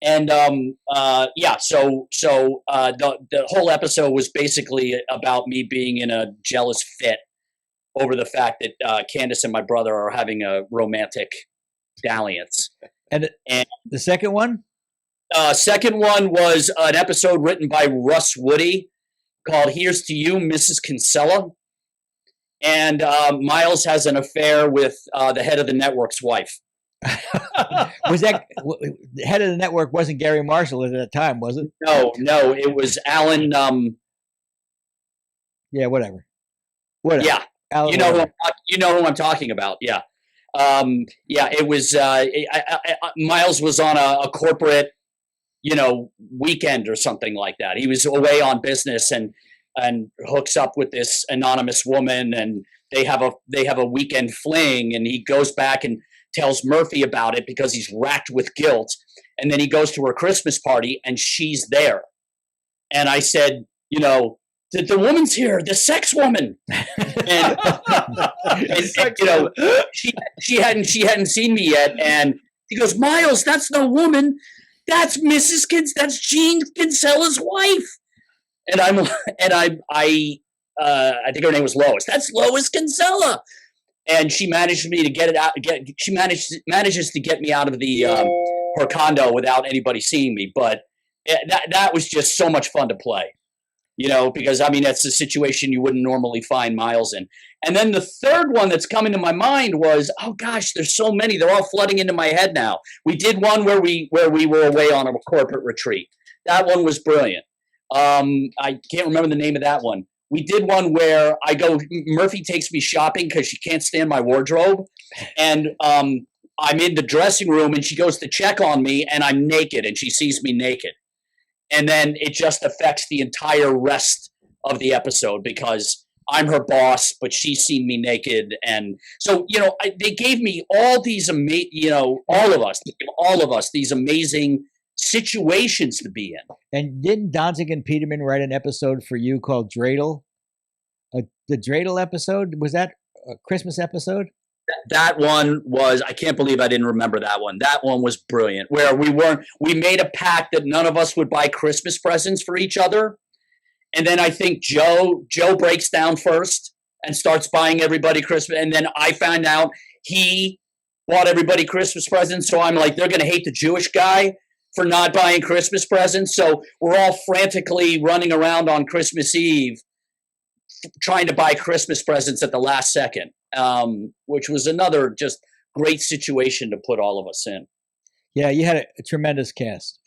Speaker 6: And So the whole episode was basically about me being in a jealous fit over the fact that Candice and my brother are having a romantic dalliance.
Speaker 4: And the second one?
Speaker 6: Second one was an episode written by Russ Woody called "Here's to You, Mrs. Kinsella." And Miles has an affair with the head of the network's wife.
Speaker 4: Was that the head of the network? Wasn't Gary Marshall at that time, was it?
Speaker 6: No, it was Alan.
Speaker 4: Yeah, whatever. Yeah, Alan,
Speaker 6: you know who I'm talking about. Yeah, it was. Miles was on a corporate, weekend or something like that. He was away on business and hooks up with this anonymous woman, and they have a weekend fling, and he goes back and tells Murphy about it because he's racked with guilt. And then he goes to her Christmas party and she's there. And I said, the woman's here, the sex woman. And, she hadn't seen me yet. And he goes, Miles, that's no woman. That's Mrs. That's Jean Kinsella's wife. And I think her name was Lois. That's Lois Kinsella. And she managed me to get it out. She manages to get me out of her condo without anybody seeing me. But that was just so much fun to play, because that's a situation you wouldn't normally find Miles in. And then the third one that's coming to my mind was, oh gosh, there's so many. They're all flooding into my head now. We did one where we were away on a corporate retreat. That one was brilliant. I can't remember the name of that one. We did one where Murphy takes me shopping because she can't stand my wardrobe. And I'm in the dressing room and she goes to check on me and I'm naked and she sees me naked. And then it just affects the entire rest of the episode because I'm her boss, but she's seen me naked. And so, they gave me all these all of us, these amazing situations to be in.
Speaker 4: And didn't Donzig and Peterman write an episode for you called Dreidel? The Dreidel episode? Was that a Christmas episode?
Speaker 6: That one was, I can't believe I didn't remember that one. That one was brilliant, where we made a pact that none of us would buy Christmas presents for each other. And then I think Joe breaks down first and starts buying everybody Christmas. And then I found out he bought everybody Christmas presents. So I'm like, they're going to hate the Jewish guy for not buying Christmas presents. So we're all frantically running around on Christmas Eve trying to buy Christmas presents at the last second, which was another just great situation to put all of us in.
Speaker 4: Yeah, you had a tremendous cast.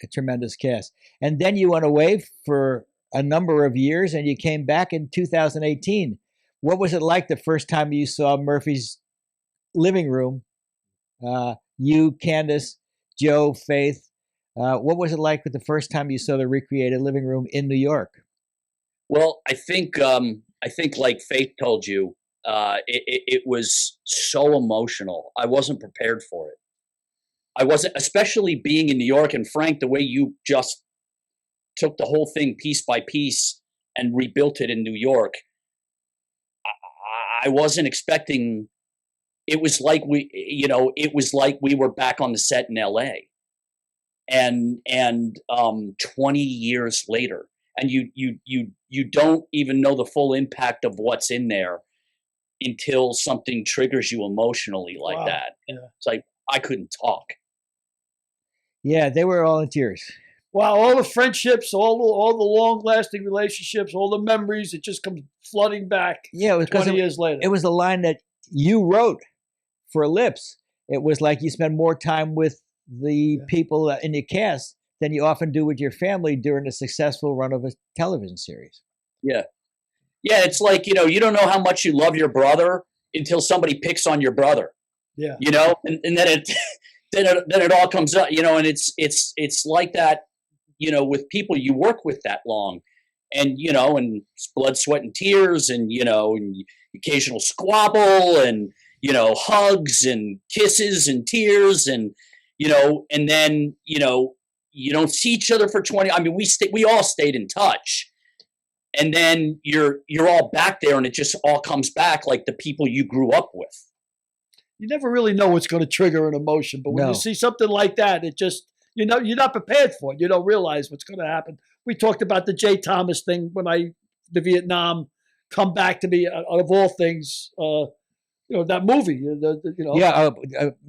Speaker 4: And then you went away for a number of years and you came back in 2018. What was it like the first time you saw Murphy's living room. You, Candice, Joe, Faith. What was it like with the first time you saw the recreated living room in New York?
Speaker 6: Well, I think like Faith told you, it was so emotional. I wasn't prepared for it. I wasn't, especially being in New York. And Frank, the way you just took the whole thing piece by piece and rebuilt it in New York, I wasn't expecting. It was like it was like we were back on the set in LA, and 20 years later, and you don't even know the full impact of what's in there until something triggers you emotionally like
Speaker 3: Wow.
Speaker 6: that.
Speaker 3: Yeah.
Speaker 6: It's like I couldn't talk.
Speaker 4: Yeah, they were all in tears.
Speaker 3: Wow, all the friendships, all the long-lasting relationships, all the memories, it just comes flooding back.
Speaker 4: Yeah, because
Speaker 3: 20 years later.
Speaker 4: It was a line that you wrote for Lips. It was like you spend more time with the people in your cast than you often do with your family during a successful run of a television series.
Speaker 6: Yeah. Yeah, it's like, you don't know how much you love your brother until somebody picks on your brother.
Speaker 3: Yeah.
Speaker 6: And then it then it all comes up, and it's like that, with people you work with that long, and and blood, sweat, and tears, and and occasional squabble, and hugs and kisses and tears, and and then you don't see each other for 20. I mean, we all stayed in touch, and then you're all back there, and it just all comes back like the people you grew up with.
Speaker 3: You never really know what's going to trigger an emotion, but when you see something like that, it just you're not prepared for it. You don't realize what's going to happen. We talked about the Jay Thomas thing when the Vietnam come back to me out of all things. That movie.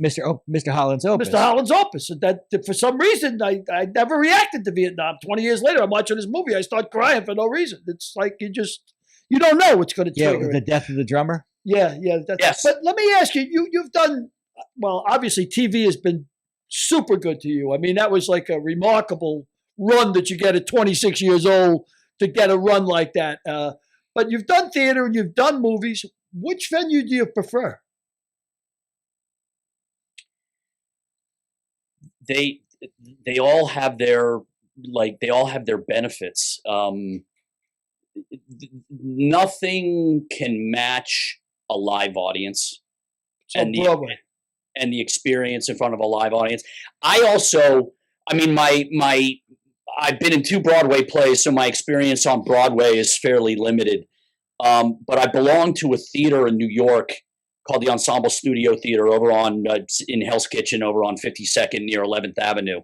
Speaker 4: Mr. Holland's Opus.
Speaker 3: Mr. Holland's Opus. And that for some reason I never reacted to Vietnam. 20 years later, I'm watching this movie. I start crying for no reason. It's like you don't know what's going to trigger
Speaker 4: the death of the drummer.
Speaker 3: Yeah.
Speaker 6: Yes.
Speaker 3: But let me ask you, you've done, well, obviously TV has been super good to you. I mean, that was like a remarkable run that you get at 26 years old to get a run like that. But you've done theater and you've done movies. Which venue do you prefer?
Speaker 6: They all have their benefits. Nothing can match a live audience and the experience in front of a live audience. I've been in 2 Broadway plays, so my experience on Broadway is fairly limited. But I belong to a theater in New York called the Ensemble Studio Theater over on in Hell's Kitchen over on 52nd near 11th Avenue.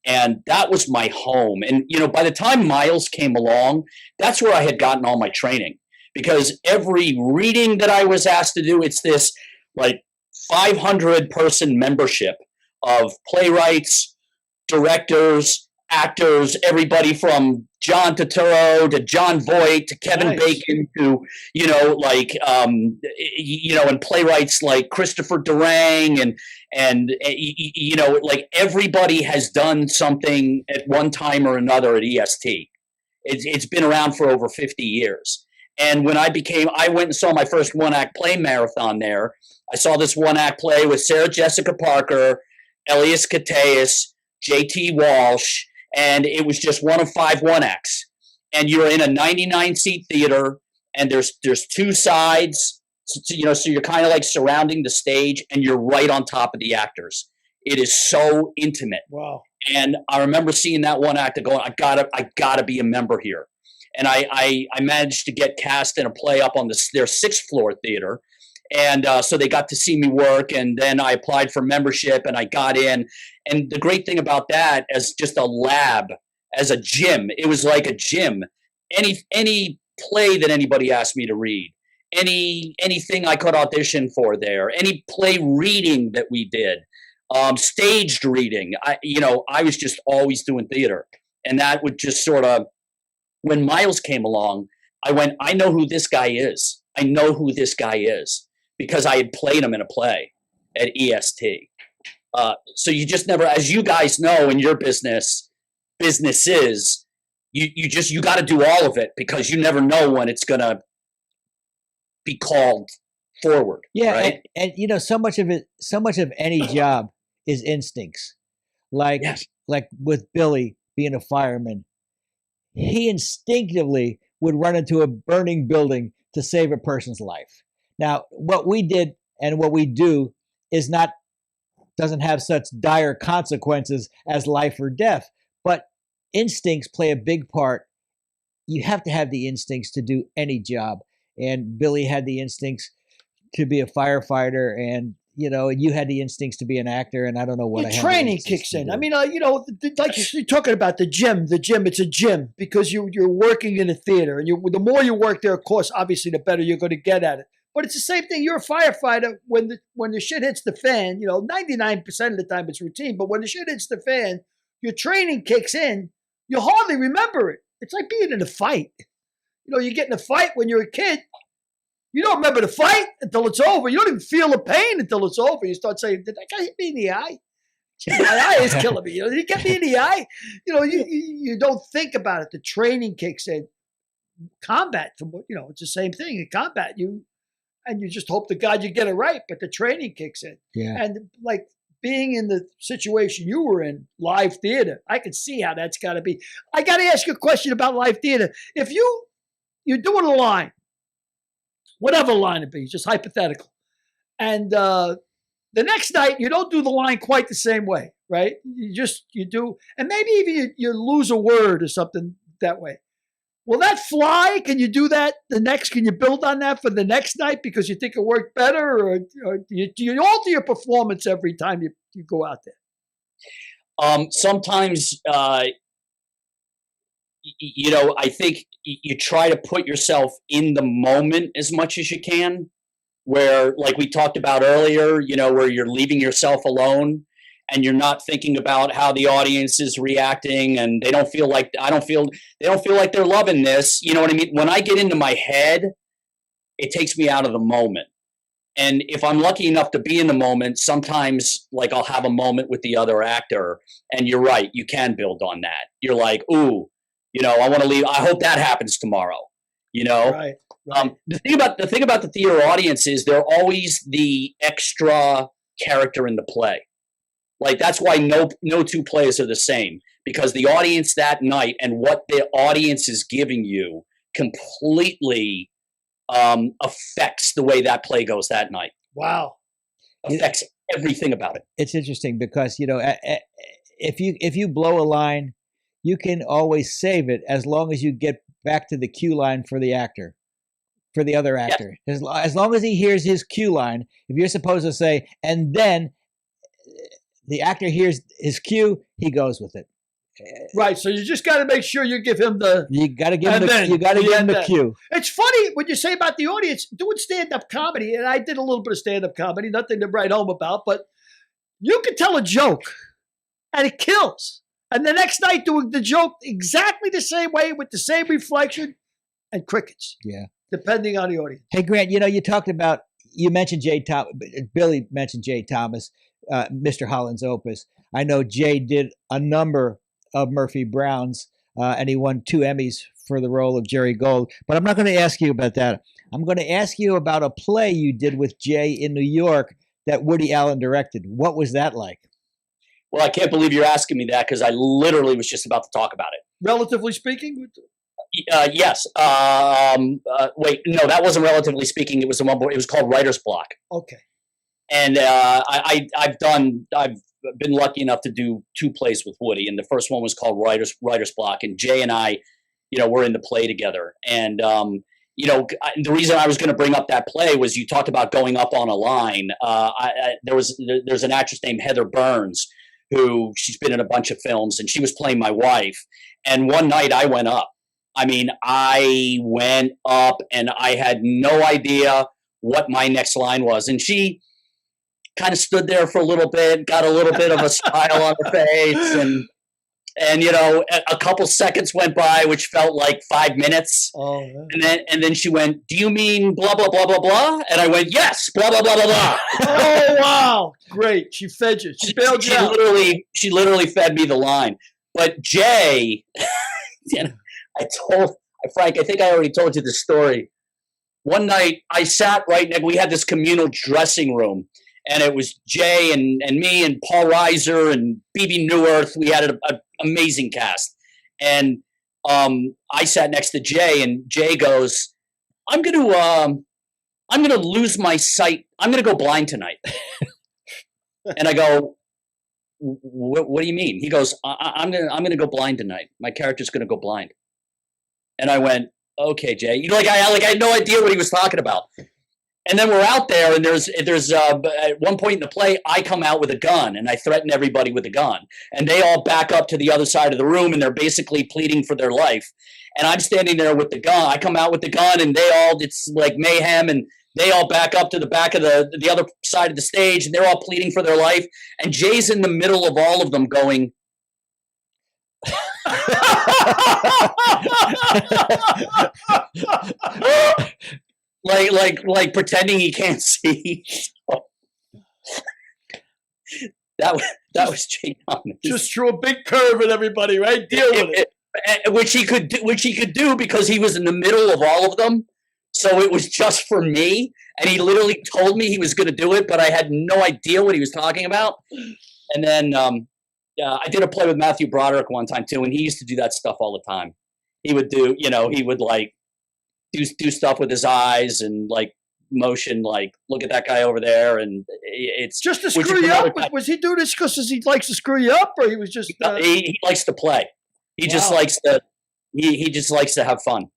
Speaker 6: And that was my home. And, by the time Miles came along, that's where I had gotten all my training. Because every reading that I was asked to do, it's this like 500-person membership of playwrights, directors, actors, everybody from John Turturro to John Voight to Kevin Bacon to, and playwrights like Christopher Durang and like everybody has done something at one time or another at EST. It's been around for over 50 years. And when I went and saw my first one-act play marathon there. I saw this one-act play with Sarah Jessica Parker, Elias Koteas, J.T. Walsh, and it was just one of 5 one-acts. And you're in a 99-seat theater, and there's 2 sides, so you're kind of like surrounding the stage, and you're right on top of the actors. It is so intimate.
Speaker 3: Wow.
Speaker 6: And I remember seeing that one act and going, I gotta be a member here. And I managed to get cast in a play up on their 6th floor theater. And so they got to see me work, and then I applied for membership and I got in. And the great thing about that, as just a lab, as a gym, it was like a gym. Any play that anybody asked me to read, anything I could audition for there, any play reading that we did, staged reading, I was just always doing theater. And that would just sort of, when Miles came along, I went, I know who this guy is. I know who this guy is because I had played him in a play at EST. So you just never, as you guys know in your businesses, you got to do all of it because you never know when it's going to be called forward.
Speaker 4: Yeah,
Speaker 6: right?
Speaker 4: and you know, so much of any job is instincts. Like
Speaker 6: Yes.
Speaker 4: like with Billy being a fireman, he instinctively would run into a burning building to save a person's life. Now, what we did and what we do is not doesn't have such dire consequences as life or death, but instincts play a big part. You have to have the instincts to do any job, and Billy had the instincts to be a firefighter, and you know, you had the instincts to be an actor, and I don't know what
Speaker 3: The
Speaker 4: I had the
Speaker 3: training
Speaker 4: instincts
Speaker 3: kicks
Speaker 4: to
Speaker 3: in.
Speaker 4: do.
Speaker 3: I mean, you know, like you're talking about the gym. It's a gym because you're working in a theater, and the more you work there, of course, obviously, the better you're going to get at it. But it's the same thing. You're a firefighter when the shit hits the fan. You know, 99% of the time it's routine, but when the shit hits the fan, your training kicks in. You hardly remember it. It's like being in a fight. You know, you get in a fight when you're a kid. You don't remember the fight until it's over. You don't even feel the pain until it's over. You start saying, "Did that guy hit me in the eye? My eye is killing me. You know, did he get me in the eye?" You know, you don't think about it. The training kicks in. Combat, you know, it's the same thing. In combat, you just hope to God you get it right, but the training kicks in.
Speaker 4: Yeah.
Speaker 3: And like being in the situation you were in, live theater, I can see how that's got to be. I got to ask you a question about live theater. If you're doing a line, whatever line it be, just hypothetical, and the next night you don't do the line quite the same way, right? You do, and maybe even you lose a word or something that way. Will that fly? Can you do that can you build on that for the next night because you think it worked better, or do you alter your performance every time you go out there?
Speaker 6: Sometimes, you know, I think you try to put yourself in the moment as much as you can, where, like we talked about earlier, you know, where you're leaving yourself alone and you're not thinking about how the audience is reacting, and they don't feel like they're loving this. You know what I mean? When I get into my head, it takes me out of the moment. And if I'm lucky enough to be in the moment, sometimes like I'll have a moment with the other actor, and you're right, you can build on that. You're like, ooh, you know, I want to leave. I hope that happens tomorrow. You know,
Speaker 3: Right.
Speaker 6: The thing about the theater audience is they're always the extra character in the play. Like that's why no two plays are the same, because the audience that night and what the audience is giving you completely affects the way that play goes that night.
Speaker 3: Wow.
Speaker 6: Affects everything about it.
Speaker 4: It's interesting because, you know, if you blow a line, you can always save it as long as you get back to the cue line for the actor, for the other actor. Yes. As long as he hears his cue line, if you're supposed to say, and then the actor hears his cue, he goes with it.
Speaker 3: Right. So you just got to make sure you give him the.
Speaker 4: You got to give him the cue.
Speaker 3: It's funny what you say about the audience doing stand-up comedy, and I did a little bit of stand-up comedy, nothing to write home about, but you can tell a joke, and it kills. And the next night doing the joke exactly the same way with the same reflection, and crickets.
Speaker 4: Yeah.
Speaker 3: Depending on the audience.
Speaker 4: Hey, Grant, you know, you mentioned Billy mentioned Jay Thomas, Mr. Holland's Opus. I know Jay did a number of Murphy Browns, and he won 2 Emmys for the role of Jerry Gold. But I'm not going to ask you about that. I'm going to ask you about a play you did with Jay in New York that Woody Allen directed. What was that like?
Speaker 6: Well, I can't believe you're asking me that because I literally was just about to talk about it.
Speaker 3: Relatively speaking?
Speaker 6: Yes. Wait, no, that wasn't relatively speaking. It was the one. It was called Writer's Block.
Speaker 3: Okay.
Speaker 6: And I've been lucky enough to do 2 plays with Woody, and the first one was called Writer's Block. And Jay and I, you know, were in the play together. And you know, the reason I was going to bring up that play was you talked about going up on a line. There's an actress named Heather Burns who she's been in a bunch of films, and she was playing my wife. And one night I went up. I mean, I went up and I had no idea what my next line was. And she kind of stood there for a little bit, got a little bit of a smile on her face. And you know, a couple seconds went by, which felt like 5 minutes.
Speaker 3: Oh, yeah.
Speaker 6: And then she went, "Do you mean blah, blah, blah, blah, blah?" And I went, "Yes, blah, blah, blah, blah, blah."
Speaker 3: Oh, wow. Great. She fed you. She bailed you out.
Speaker 6: She literally fed me the line. But Jay, you know, Frank, I think I already told you the story. one night I sat right next. We had this communal dressing room, and it was Jay and me and Paul Reiser and BB Newirth. We had an amazing cast, and I sat next to Jay, and Jay goes, "I'm gonna lose my sight. I'm gonna go blind tonight." And I go, what do you mean? He goes, I'm gonna go blind tonight. My character's gonna go blind. And I went, okay, Jay. I had no idea what he was talking about. And then we're out there, and there's at one point in the play, I come out with a gun, and I threaten everybody with a gun, and they all back up to the other side of the room, and they're basically pleading for their life. And I'm standing there with the gun. I come out with the gun, and it's like mayhem, and they all back up to the back of the other side of the stage, and they're all pleading for their life. And Jay's in the middle of all of them going, like pretending he can't see. That was Jay Thomas.
Speaker 3: Just threw a big curve at everybody, right? Deal with it.
Speaker 6: Which he could do because he was in the middle of all of them. So it was just for me, and he literally told me he was going to do it, but I had no idea what he was talking about. And then I did a play with Matthew Broderick one time too, and he used to do that stuff all the time. He would do, he would like do stuff with his eyes and like motion, like look at that guy over there, and it's
Speaker 3: just to screw you up. Was he doing this because he likes to screw you up, or he was just?
Speaker 6: He likes to play. He just likes to. He just likes to have fun.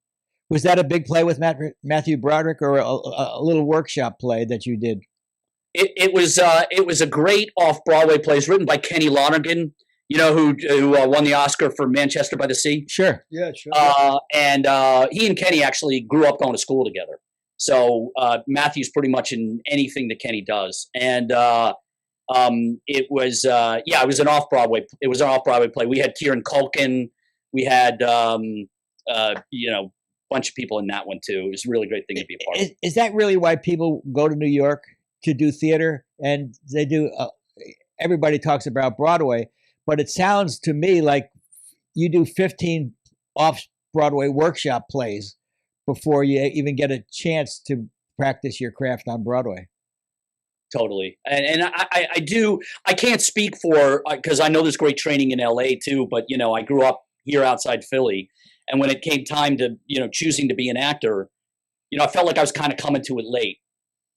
Speaker 4: Was that a big play with Matthew Broderick, or a little workshop play that you did?
Speaker 6: It was a great off-Broadway play. It's written by Kenny Lonergan, who won the Oscar for Manchester by the Sea.
Speaker 4: Sure.
Speaker 3: Yeah, sure.
Speaker 6: And he and Kenny actually grew up going to school together. So Matthew's pretty much in anything that Kenny does. And it was an off-Broadway. It was an off-Broadway play. We had Kieran Culkin. We had bunch of people in that one too. It was a really great thing to be a part of.
Speaker 4: Is that really why people go to New York to do theater? And they do, everybody talks about Broadway, but it sounds to me like you do 15 off-Broadway workshop plays before you even get a chance to practice your craft on Broadway.
Speaker 6: Totally. And I can't speak for, because I know there's great training in LA too, but I grew up here outside Philly. And when it came time to, choosing to be an actor, I felt like I was kind of coming to it late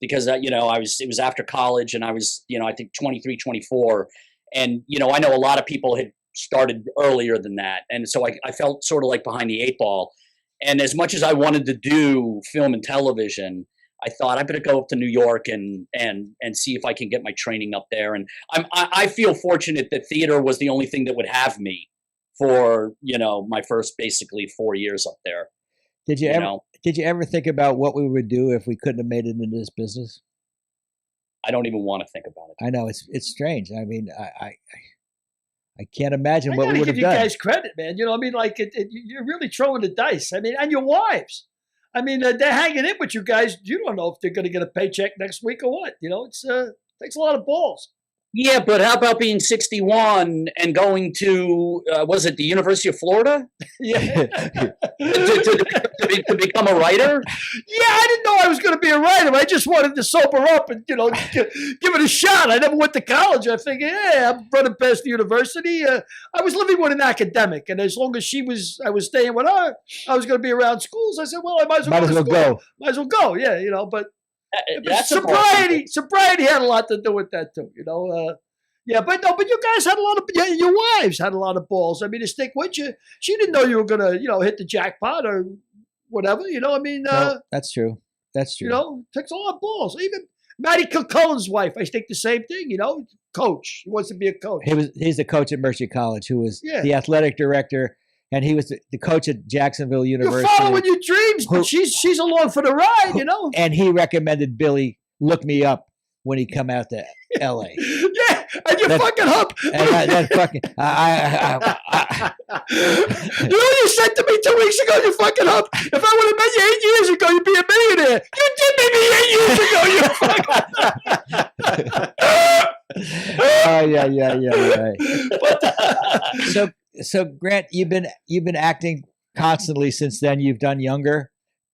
Speaker 6: because, it was after college, and I was, I think 23, 24. And, I know a lot of people had started earlier than that. And so I felt sort of like behind the eight ball. And as much as I wanted to do film and television, I thought I better go up to New York and see if I can get my training up there. And I feel fortunate that theater was the only thing that would have me for my first basically 4 years up there. Did you ever think about what we would do if we couldn't have made it into this business? I don't even want to think about it. I know it's strange. I mean, I can't imagine what we would have done. I gotta give you guys credit, man. You're really throwing the dice. I mean, and your wives. I mean, they're hanging in with you guys. You don't know if they're going to get a paycheck next week or what. It's takes a lot of balls. Yeah, but how about being 61 and going to, was it the University of Florida? Yeah. to become a writer? Yeah, I didn't know I was going to be a writer. I just wanted to sober up and, give it a shot. I never went to college. I figured, I'm running past the university. I was living with an academic, and as long as I was staying with her, I was going to be around schools. I said, well, I might as well go. Might as well go, yeah, but sobriety had a lot to do with that too, Yeah, but you guys had a lot of, your wives had a lot of balls. I mean, to stick with you. She didn't know you were gonna, hit the jackpot or whatever. No, that's true. That's true. Takes a lot of balls. Even Matty Cullen's wife, I think the same thing. Coach. He wants to be a coach. He's the coach at Mercy College, who was the athletic director. And he was the coach at Jacksonville University. You're following your dreams, but she's along for the ride, And he recommended Billy look me up when he come out to L.A. Yeah, and you fucking hump. That fucking, you said to me 2 weeks ago, you fucking hump. If I would have met you 8 years ago, you'd be a millionaire. You did meet me 8 years ago, you fucking. So Grant, you've been acting constantly since then. You've done Younger,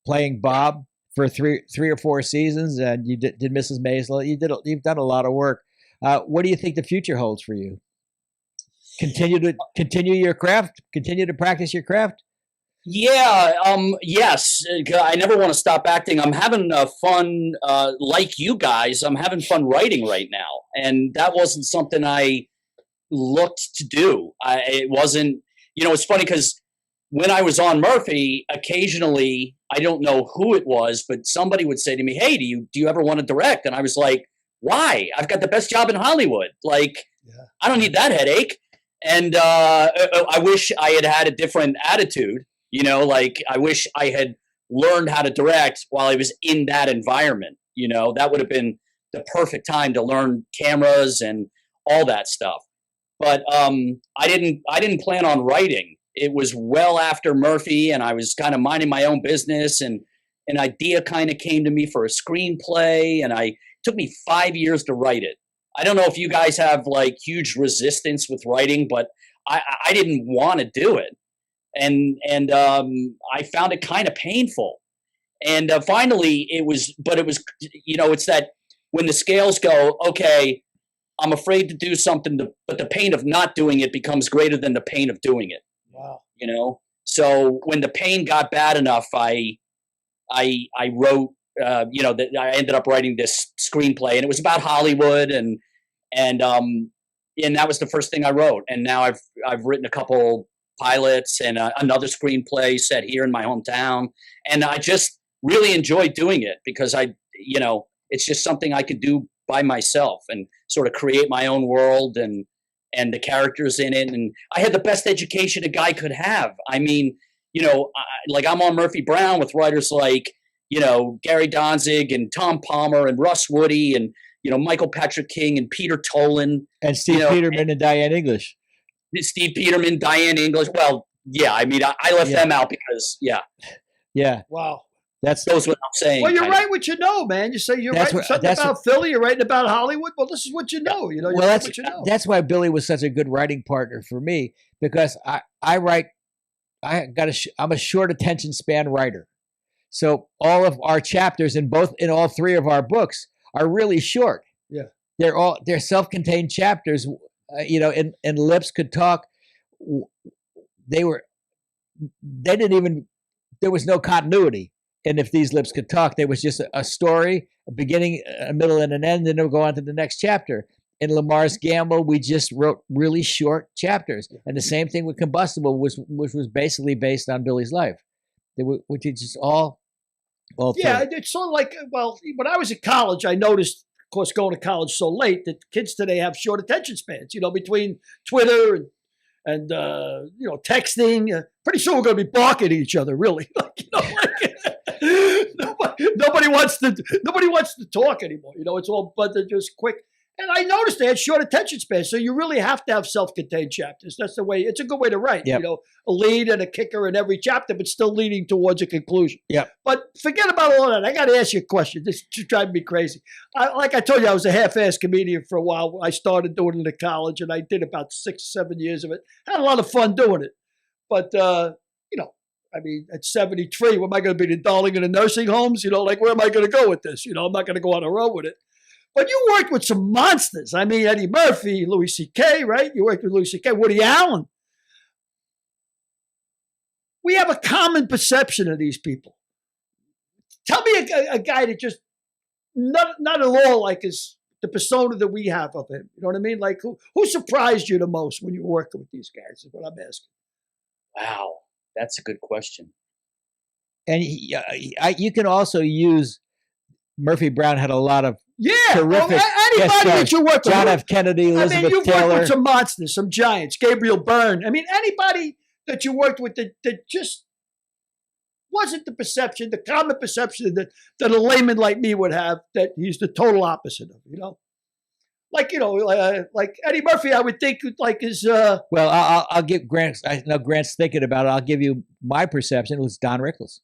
Speaker 6: playing Bob
Speaker 4: for three or four seasons, and you did Mrs. Maisel. You've done a lot of work. What do you think the future holds for you? Continue your craft. Continue to practice your craft.
Speaker 6: Yeah. Yes. I never want to stop acting. I'm having fun, like you guys. I'm having fun writing right now, and that wasn't something I looked to do. It wasn't. It's funny because when I was on Murphy, occasionally, I don't know who it was, but somebody would say to me, "Hey, do you ever want to direct?" And I was like, "Why? I've got the best job in Hollywood. Like, I don't need that headache." And I wish I had a different attitude. Like I wish I had learned how to direct while I was in that environment. That would have been the perfect time to learn cameras and all that stuff. But I didn't plan on writing. It was well after Murphy, and I was kind of minding my own business, and an idea kind of came to me for a screenplay, and it took me 5 years to write it. I don't know if you guys have like huge resistance with writing, but I didn't want to do it. And I found it kind of painful. And finally it was, it's that when the scales go, okay, I'm afraid to do something, but the pain of not doing it becomes greater than the pain of doing it.
Speaker 3: Wow.
Speaker 6: So when the pain got bad enough, I wrote, I ended up writing this screenplay, and it was about Hollywood, and that was the first thing I wrote. And now I've written a couple pilots and another screenplay set here in my hometown, and I just really enjoy doing it because it's just something I could do by myself and sort of create my own world and the characters in it. And I had the best education a guy could have. I mean, like I'm on Murphy Brown with writers like Gary Danzig and Tom Palmer and Russ Woody and Michael Patrick King and Peter Tolan
Speaker 4: and Steve Peterman and Diane English.
Speaker 6: Steve Peterman, Diane English. Well, yeah, I mean, I left them out because,
Speaker 4: yeah.
Speaker 3: Wow.
Speaker 4: That's
Speaker 6: goes without saying.
Speaker 3: Well, you're right what you know, man. You say you're writing something about Philly, you're writing about Hollywood. Well, this is what you know. What you know.
Speaker 4: That's why Billy was such a good writing partner for me, because I'm a short attention span writer. So all of our chapters in all three of our books are really short.
Speaker 3: Yeah.
Speaker 4: They're self-contained chapters. And Lips Could Talk. There was no continuity. And if These Lips Could Talk, there was just a story, a beginning, a middle, and an end, and then we'll go on to the next chapter. In Lamar's Gamble, we just wrote really short chapters. And the same thing with Combustible, which was basically based on Billy's life. Which is just all
Speaker 3: yeah, it's sort of like, well, when I was in college, I noticed, of course, going to college so late, that kids today have short attention spans, between Twitter and texting. Pretty soon we're going to be barking at each other, really. Nobody wants to talk anymore. It's all, but they're just quick. And I noticed they had short attention spans, so you really have to have self-contained chapters. That's the way. It's a good way to write.
Speaker 4: Yep.
Speaker 3: A lead and a kicker in every chapter, but still leading towards a conclusion.
Speaker 4: Yeah.
Speaker 3: But forget about all that. I got to ask you a question. This is driving me crazy. Like I told you, I was a half-assed comedian for a while. I started doing it in college, and I did about 6 or 7 years of it. Had a lot of fun doing it. But at 73, what am I going to be, the darling in the nursing homes? Where am I going to go with this? I'm not going to go on a road with it. But you worked with some monsters. I mean, Eddie Murphy, Louis C.K., right? You worked with Louis C.K., Woody Allen. We have a common perception of these people. Tell me a guy that just not at all like the persona that we have of him. You know what I mean? Like who surprised you the most when you were working with these guys is what I'm asking.
Speaker 6: Wow, that's a good question.
Speaker 4: And you can also use Murphy Brown had a lot of terrific
Speaker 3: anybody that you work with.
Speaker 4: John F. Kennedy, Elizabeth
Speaker 3: you've
Speaker 4: Taylor.
Speaker 3: worked with some monsters, some giants, Gabriel Byrne. I mean, anybody that you worked with that just wasn't the perception, the common perception that a layman like me would have, that he's the total opposite of, Like Eddie Murphy, I would think is.
Speaker 4: Well, I'll give Grant. I know Grant's thinking about it. I'll give you my perception. It was Don Rickles.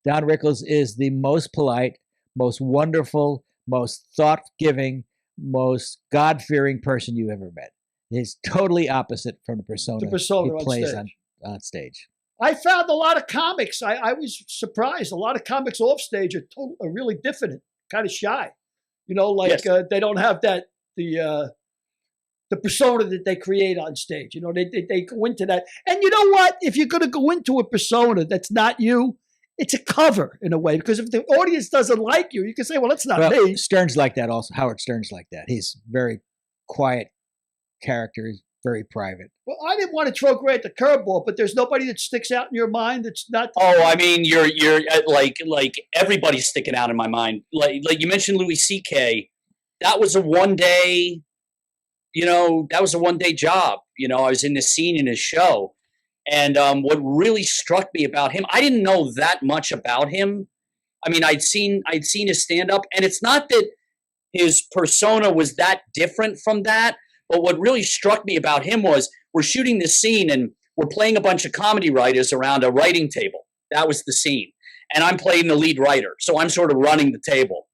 Speaker 4: Don Rickles is the most polite, most wonderful, most thought-giving, most God-fearing person you ever met. He's totally opposite from the persona
Speaker 3: he
Speaker 4: he plays
Speaker 3: on
Speaker 4: on stage.
Speaker 3: I found a lot of comics. I was surprised. A lot of comics off stage are really diffident, kind of shy. You know, like they don't have the persona that they create on stage. You know, they go into that. And you know what? If you're going to go into a persona that's not you, it's a cover in a way. Because if the audience doesn't like you, you can say, well, it's not me.
Speaker 4: Stern's like that also. Howard Stern's like that. He's very quiet character. He's very private.
Speaker 3: Well, I didn't want to throw Grant the curveball, but there's nobody that sticks out in your mind that's not.
Speaker 6: Oh, I mean, you're like everybody's sticking out in my mind. Like you mentioned Louis C.K. That was a one day, that was a one-day job. I was in this scene in his show. And what really struck me about him, I didn't know that much about him. I mean, I'd seen his stand-up, and it's not that his persona was that different from that, but what really struck me about him was we're shooting this scene, and we're playing a bunch of comedy writers around a writing table. That was the scene. And I'm playing the lead writer, so I'm sort of running the table.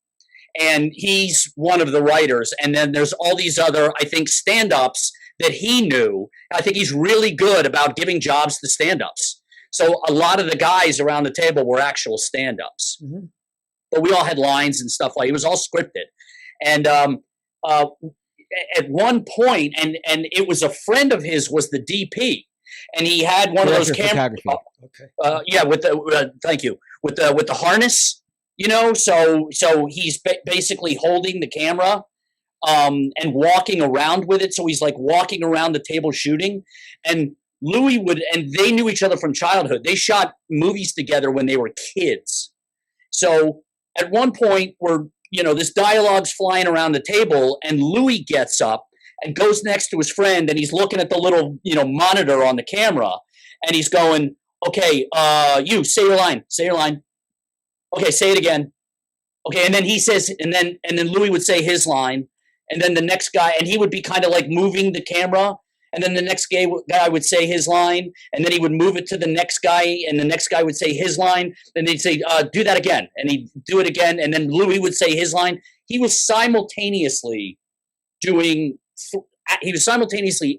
Speaker 6: And he's one of the writers, and then there's all these other, I think, stand-ups that he knew. I think he's really good about giving jobs to stand-ups. So a lot of the guys around the table were actual stand-ups. Mm-hmm. But we all had lines and stuff like it was all scripted. And at one point, and it was a friend of his was the DP, and he had one of those cameras. With the thank you with the harness. So he's basically holding the camera. And walking around with it. So he's like walking around the table shooting. And Louis and they knew each other from childhood. They shot movies together when they were kids. So at one point this dialogue's flying around the table, and Louis gets up and goes next to his friend, and he's looking at the little, monitor on the camera, and he's going, okay, you say your line. Okay, say it again. Okay. And then he says, and then Louis would say his line. And then the next guy, and he would be kind of like moving the camera. And then the next guy would say his line. And then he would move it to the next guy. And the next guy would say his line. Then they'd say, do that again. And he'd do it again. And then Louis would say his line. He was simultaneously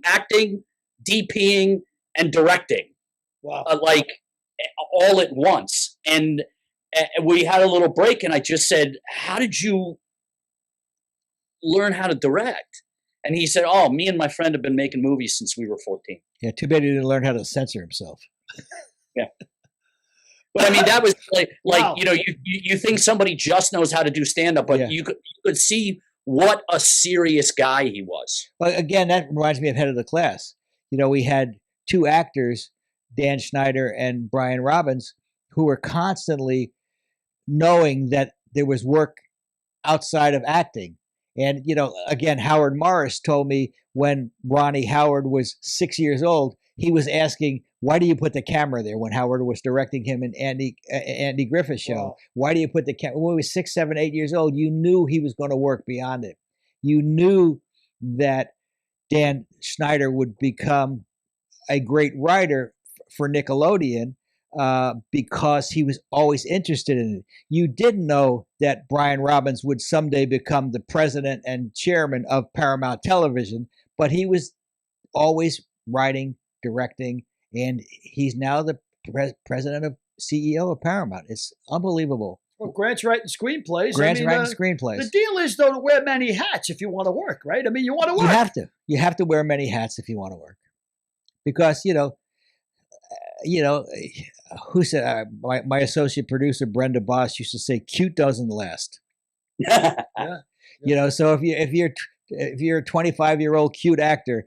Speaker 6: acting, DPing, and directing. Wow. Like all at once. And we had a little break, and I just said, how did you learn how to direct? And he said, oh, me and my friend have been making movies since we were 14.
Speaker 4: Yeah, too bad he didn't learn how to censor himself.
Speaker 6: Yeah. But I mean, that was like
Speaker 3: wow.
Speaker 6: You think somebody just knows how to do stand-up, but you could see what a serious guy he was.
Speaker 4: Well, again, that reminds me of Head of the Class. We had two actors, Dan Schneider and Brian Robbins, who were constantly knowing that there was work outside of acting. And, again, Howard Morris told me when Ronnie Howard was 6 years old, he was asking, why do you put the camera there when Howard was directing him in Andy Griffith's show? Wow. Why do you put the camera? When he was 6, 7, 8 years old, you knew he was going to work beyond it. You knew that Dan Schneider would become a great writer for Nickelodeon because he was always interested in it. You didn't know that Brian Robbins would someday become the president and chairman of Paramount Television, but he was always writing, directing, and he's now the president of CEO of Paramount. It's unbelievable.
Speaker 3: Well, Grant's writing screenplays.
Speaker 4: Writing screenplays.
Speaker 3: The deal is, though, to wear many hats if you want to work, right? I mean, you want to work.
Speaker 4: You have to wear many hats if you want to work. Because, who said, my associate producer, Brenda Boss, used to say, cute doesn't last.
Speaker 3: Yeah.
Speaker 4: So if you're a 25-year-old cute actor,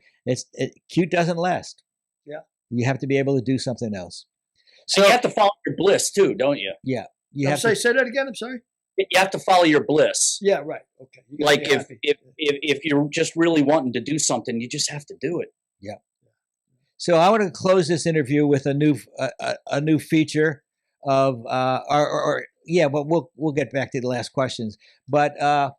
Speaker 4: cute doesn't last.
Speaker 3: Yeah.
Speaker 4: You have to be able to do something else.
Speaker 6: So you have to follow your bliss too, don't you?
Speaker 4: Yeah.
Speaker 3: Say that again. I'm sorry.
Speaker 6: You have to follow your bliss.
Speaker 3: Yeah, right. Okay.
Speaker 6: Like if you're just really wanting to do something, you just have to do it.
Speaker 4: Yeah. So I want to close this interview with a new feature of but we'll get back to the last questions. But a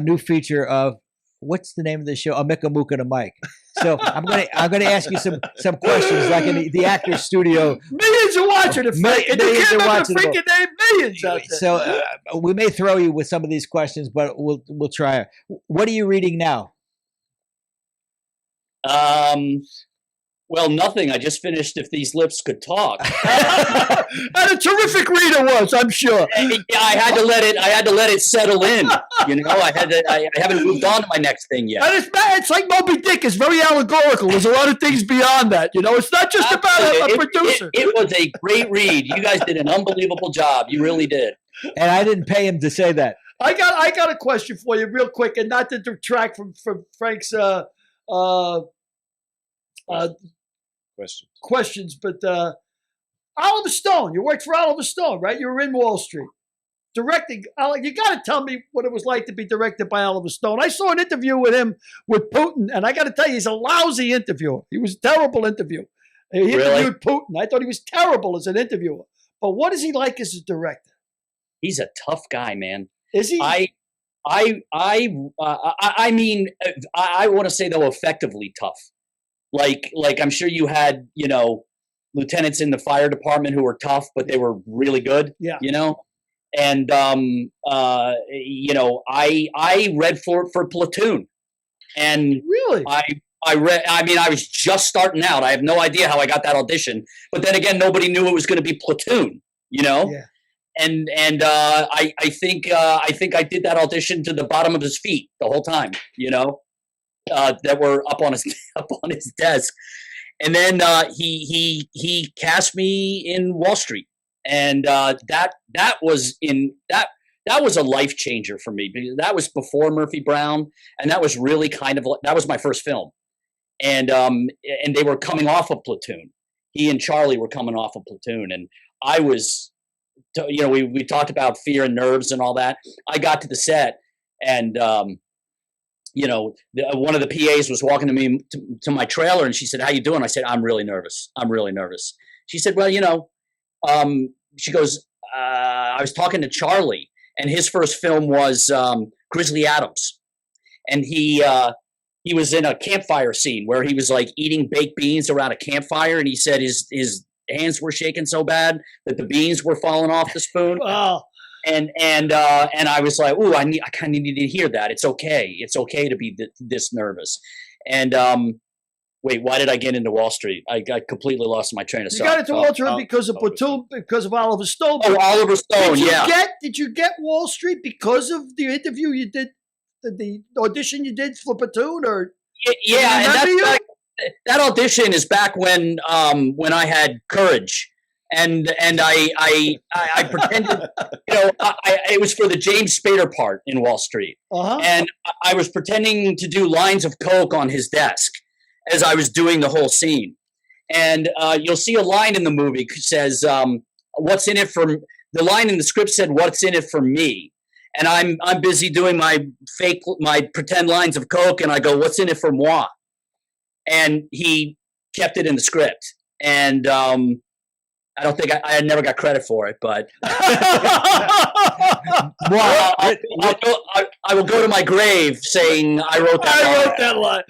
Speaker 4: new feature of what's the name of the show? A Mikamuka to Mike. So I'm gonna ask you some questions like in the Actors Studio.
Speaker 3: Millions are watching it, Frank. And you can't remember the freaking name. Millions out there.
Speaker 4: So we may throw you with some of these questions, but we'll try. What are you reading now?
Speaker 6: Well, nothing. I just finished If These Lips Could Talk.
Speaker 3: And a terrific reader was, I'm sure.
Speaker 6: Yeah, I had to let it settle in. You know, I haven't moved on to my next thing yet.
Speaker 3: And it's like Moby Dick. It's very allegorical. There's a lot of things beyond that. You know, it's not just about a producer.
Speaker 6: It was a great read. You guys did an unbelievable job. You really did.
Speaker 4: And I didn't pay him to say that.
Speaker 3: I got a question for you, real quick, and not to detract from Frank's questions, but Oliver Stone. You worked for Oliver Stone, right? You were in Wall Street directing. You got to tell me what it was like to be directed by Oliver Stone. I saw an interview with him with Putin, and I got to tell you, he's a lousy interviewer. He was a terrible interview. He interviewed Putin. I thought he was terrible as an interviewer. But what is he like as a director?
Speaker 6: He's a tough guy, man.
Speaker 3: Is he?
Speaker 6: I mean, I want to say though, effectively tough. Like I'm sure you had, you know, lieutenants in the fire department who were tough, but they were really good.
Speaker 3: Yeah.
Speaker 6: You know, and you know, I read for Platoon, and
Speaker 3: really,
Speaker 6: I read. I mean, I was just starting out. I have no idea how I got that audition, but then again, nobody knew it was going to be Platoon. You know.
Speaker 3: Yeah.
Speaker 6: And I think I did that audition to the bottom of his feet the whole time, you know, that were up on his desk. And then he cast me in Wall Street, and that was a life changer for me, because that was before Murphy Brown, and that was really that was my first film, and they were coming off of Platoon. He and Charlie were coming off of Platoon, and I was. You know, we talked about fear and nerves and all that. I got to the set, and you know, one of the PAs was walking to me to my trailer, and she said, "How you doing?" I said, "I'm really nervous. I'm really nervous." She said, "Well, you know," she goes, "I was talking to Charlie, and his first film was Grizzly Adams, and he was in a campfire scene where he was like eating baked beans around a campfire, and he said his hands were shaking so bad that the beans were falling off the spoon."
Speaker 3: Wow.
Speaker 6: And I was like, "Ooh, I kind of need to hear that. It's okay. It's okay to be this nervous." And wait, why did I get into Wall Street? I completely lost my train of thought.
Speaker 3: You got into Wall Street because of Platoon, because of Oliver Stone.
Speaker 6: Oh, Oliver Stone,
Speaker 3: Did you get Wall Street because of the interview you did, the audition you did for Platoon, or?
Speaker 6: Yeah, and that audition is back when I had courage, and I pretended, you know, it was for the James Spader part in Wall Street, and I was pretending to do lines of coke on his desk as I was doing the whole scene, and you'll see a line in the movie that says, "What's in it for?" The line in the script said, "What's in it for me?" And I'm busy doing my pretend lines of coke, and I go, "What's in it for moi?" And he kept it in the script, and I don't think I never got credit for it, but I will go to my grave saying I wrote that line.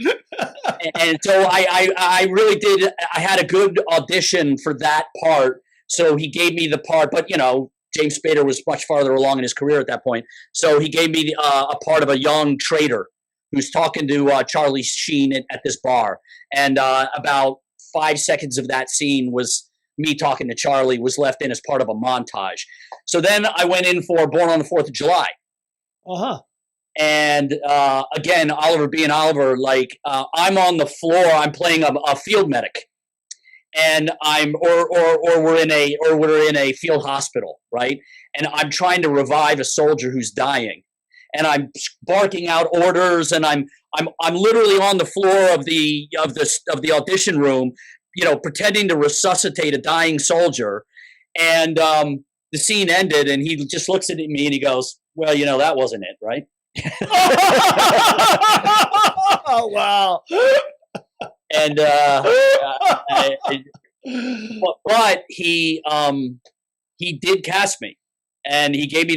Speaker 6: And so I really did. I had a good audition for that part, so he gave me the part. But you know, James Spader was much farther along in his career at that point, so he gave me a part of a young trader who's talking to Charlie Sheen at this bar. And about 5 seconds of that scene was me talking to Charlie, was left in as part of a montage. So then I went in for Born on the 4th of July. And again, Oliver being Oliver, like I'm on the floor, I'm playing a field medic. And we're in a field hospital, right? And I'm trying to revive a soldier who's dying. And I'm barking out orders, and I'm literally on the floor of the audition room, you know, pretending to resuscitate a dying soldier. And the scene ended, and he just looks at me and he goes, "Well, you know, that wasn't it, right?"
Speaker 3: Oh wow!
Speaker 6: And but he did cast me, and he gave me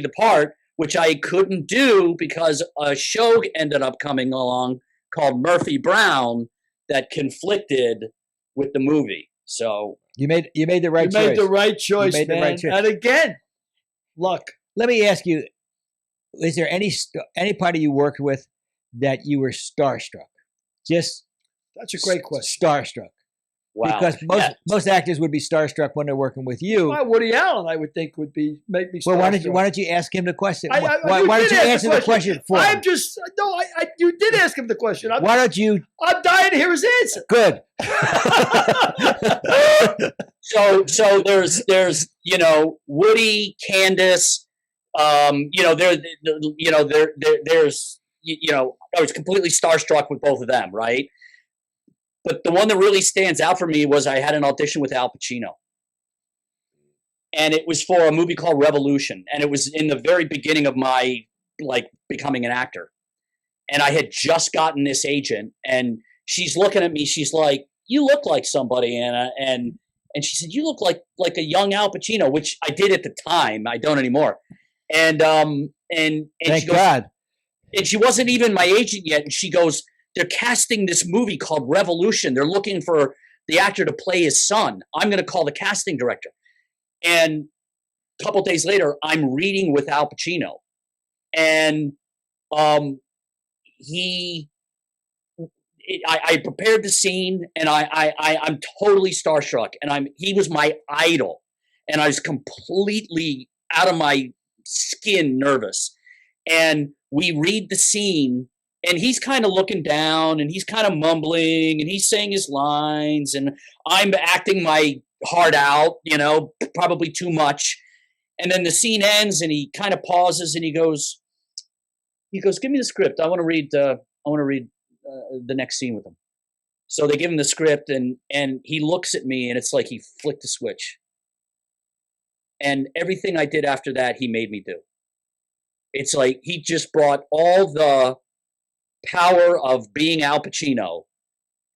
Speaker 6: the part, which I couldn't do because a show ended up coming along called Murphy Brown that conflicted with the movie. So
Speaker 4: you made the right choice.
Speaker 3: You made the right choice, man. The right choice. And again, luck.
Speaker 4: Let me ask you: is there anybody you worked with that you were starstruck? Just
Speaker 3: that's a great question.
Speaker 4: Starstruck.
Speaker 6: Wow.
Speaker 4: Because most actors would be starstruck when they're working with you.
Speaker 3: Well, Woody Allen, I would think, would be make me.
Speaker 4: Well, why
Speaker 3: starstruck.
Speaker 4: don't you ask him the question?
Speaker 3: You
Speaker 4: Why
Speaker 3: did
Speaker 4: don't you answer the question for him?
Speaker 3: I'm just no. You did ask him the question.
Speaker 4: Why don't you?
Speaker 3: I'm dying to hear his answer.
Speaker 4: Good.
Speaker 6: So there's Woody, Candice, there's I was completely starstruck with both of them, right? But the one that really stands out for me was I had an audition with Al Pacino. And it was for a movie called Revolution. And it was in the very beginning of my becoming an actor. And I had just gotten this agent, and she's looking at me, she's like, "You look like somebody, Anna." And she said, "You look like a young Al Pacino," which I did at the time. I don't anymore. And
Speaker 4: Thank
Speaker 6: she goes,
Speaker 4: God.
Speaker 6: and she wasn't even my agent yet. And she goes, "They're casting this movie called Revolution. They're looking for the actor to play his son. I'm going to call the casting director." And a couple days later, I'm reading with Al Pacino, and I prepared the scene, and I'm totally starstruck, and he was my idol, and I was completely out of my skin nervous. And we read the scene, and he's kind of looking down, and he's kind of mumbling, and he's saying his lines, and I'm acting my heart out, probably too much. And then the scene ends, and he kind of pauses, and he goes, "Give me the script. I want to read the next scene with him." So they give him the script, and he looks at me, and it's like he flicked a switch. And everything I did after that, he made me do. It's like he just brought all the power of being Al Pacino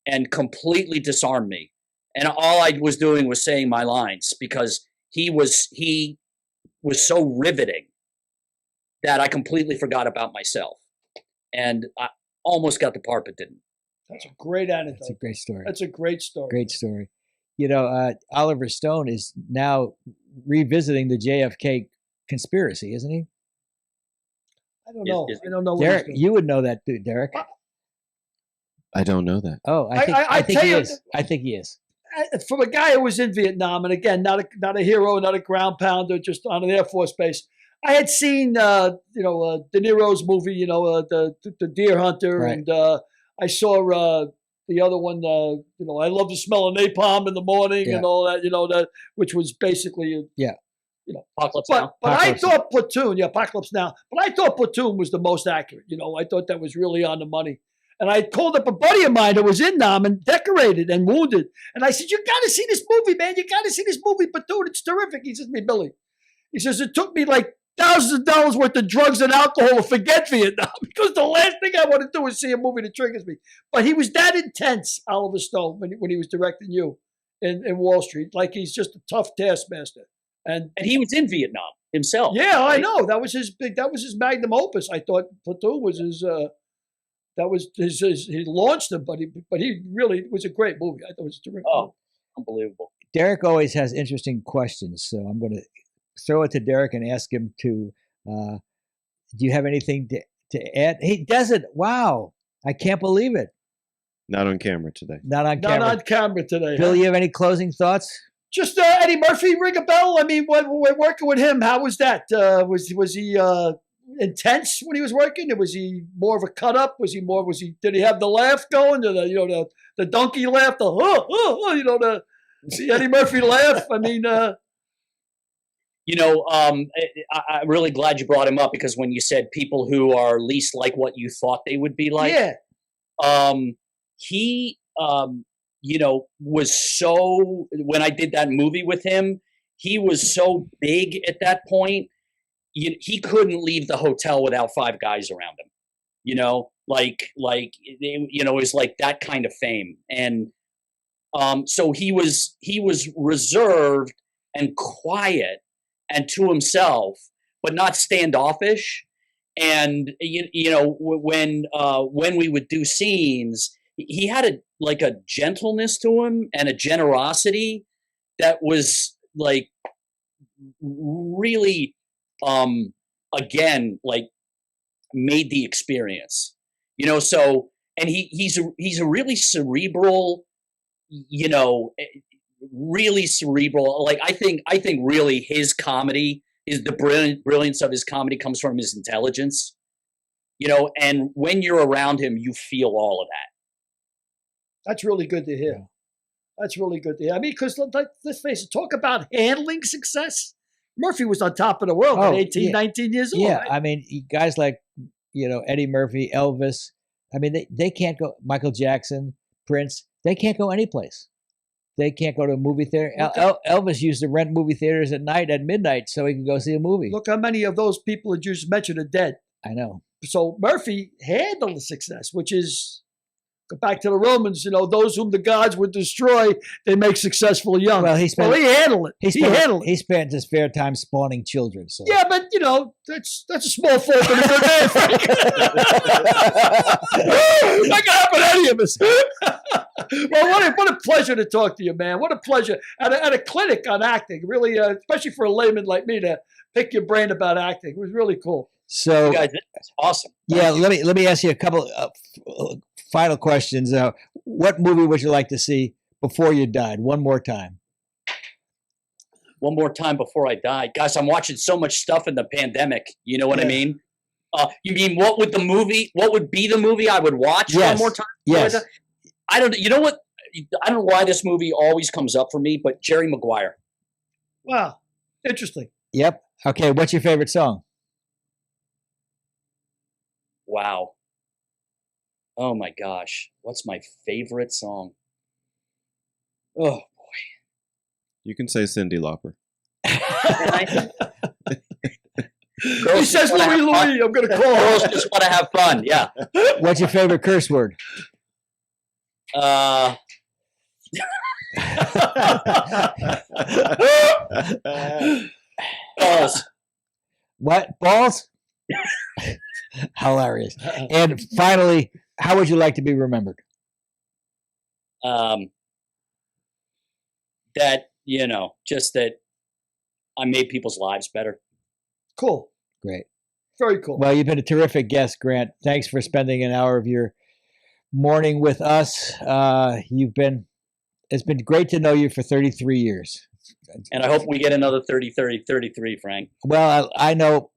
Speaker 6: and completely disarmed me. And all I was doing was saying my lines, because he was so riveting that I completely forgot about myself. And I almost got the part, but didn't.
Speaker 3: That's a great anecdote.
Speaker 4: That's a great story.
Speaker 3: That's a great story.
Speaker 4: Great story. Oliver Stone is now revisiting the JFK conspiracy, isn't he?
Speaker 3: I don't know. I don't know.
Speaker 4: Derek, you would know that, too, Derek.
Speaker 5: I don't know that.
Speaker 4: Oh, I think he is. I think he is.
Speaker 3: From a guy who was in Vietnam, and again, not a hero, not a ground pounder, just on an Air Force base. I had seen, De Niro's movie, the Deer Hunter,
Speaker 4: Right.
Speaker 3: and I saw the other one, I love the smell of napalm in the morning,
Speaker 4: Yeah.
Speaker 3: and all that, that which was basically,
Speaker 6: Apocalypse
Speaker 3: But
Speaker 6: Now.
Speaker 3: I
Speaker 4: Apocalypse.
Speaker 3: thought Platoon, Apocalypse Now. But I thought Platoon was the most accurate. I thought that was really on the money. And I called up a buddy of mine who was in Nam and decorated and wounded. And I said, "You got to see this movie, man. You got to see this movie, Platoon. It's terrific." He says to me, "Billy," he says, "it took me like thousands of dollars worth of drugs and alcohol to forget Vietnam, because the last thing I want to do is see a movie that triggers me." But he was that intense, Oliver Stone, when he was directing you in Wall Street. Like, he's just a tough taskmaster. And
Speaker 6: And he was in Vietnam himself.
Speaker 3: yeah, I
Speaker 6: right?
Speaker 3: know. That was his magnum opus. I thought Platoon was he launched him, but he really was a great movie. I thought it was terrific.
Speaker 6: Oh, unbelievable.
Speaker 4: Derek always has interesting questions, so I'm going to throw it to Derek and ask him to, do you have anything to add? He doesn't. Wow. I can't believe it.
Speaker 5: Not on camera today.
Speaker 4: Not on
Speaker 3: Not
Speaker 4: camera.
Speaker 3: on camera today.
Speaker 4: Bill,
Speaker 3: huh?
Speaker 4: you have any closing thoughts?
Speaker 3: Just Eddie Murphy, ring a bell. I mean, when we're working with him, how was that? Was he intense when he was working? Was he more of a cut up? Did he have the laugh going? The donkey laugh, the Eddie Murphy laugh. I mean,
Speaker 6: I'm really glad you brought him up, because when you said people who are least like what you thought they would be like, he was so, when I did that movie with him, he was so big at that point, he couldn't leave the hotel without 5 guys around him, it was like that kind of fame. And so he was reserved and quiet and to himself, but not standoffish. And when we would do scenes, he had a gentleness to him and a generosity that was like really made the experience. So, and he's a really cerebral you know, really cerebral. Like I think really his comedy is the brilliance of his comedy comes from his intelligence. You know, and when you're around him, you feel all of that.
Speaker 3: That's really good to hear. That's really good to hear. I mean, because let's face it, talk about handling success. Murphy was on top of the world at 18, 19 years old.
Speaker 4: Yeah,
Speaker 3: right?
Speaker 4: I mean, guys like, you know, Eddie Murphy, Elvis, I mean, they can't go, Michael Jackson, Prince, they can't go anyplace. They can't go to a movie theater. Elvis used to rent movie theaters at night, at midnight, so he could go see a movie.
Speaker 3: Look how many of those people that you just mentioned are dead.
Speaker 4: I know.
Speaker 3: So Murphy handled the success, which is, go back to the Romans, you know, those whom the gods would destroy, they make successful young.
Speaker 4: Well, he
Speaker 3: handled it. He handled it.
Speaker 4: He spent his spare time spawning children. So.
Speaker 3: Yeah, but, you know, that's a small fault in a good man, Frank. That can happen to any of us. Well, what a pleasure to talk to you, man. What a pleasure. At a clinic on acting, really, especially for a layman like me to pick your brain about acting. It was really cool.
Speaker 4: So,
Speaker 6: you guys, that's awesome.
Speaker 4: Yeah, let me ask you a couple final questions. What movie would you like to see before you died? One more time.
Speaker 6: One more time before I die. Guys, I'm watching so much stuff in the pandemic. You know what I mean? You mean what would be the movie I would watch one more time?
Speaker 4: Yes.
Speaker 6: I don't, you know what? I don't know why this movie always comes up for me, but Jerry Maguire.
Speaker 3: Wow. Interesting.
Speaker 4: Yep. Okay. What's your favorite song?
Speaker 6: Wow. Oh my gosh. What's my favorite song? Oh boy.
Speaker 5: You can say Cyndi Lauper.
Speaker 3: He says Louie, I'm going to call.
Speaker 6: Girls just want to have fun. Yeah.
Speaker 4: What's your favorite curse word?
Speaker 6: Balls.
Speaker 4: What? Balls? Hilarious. And finally, how would you like to be remembered?
Speaker 6: That, you know, just that I made people's lives better.
Speaker 3: Cool.
Speaker 4: Great.
Speaker 3: Very cool.
Speaker 4: Well, you've been a terrific guest, Grant. Thanks for spending an hour of your morning with us. It's been great to know you for 33 years.
Speaker 6: And I hope we get another 30, 30, 33, Frank.
Speaker 4: Well, I know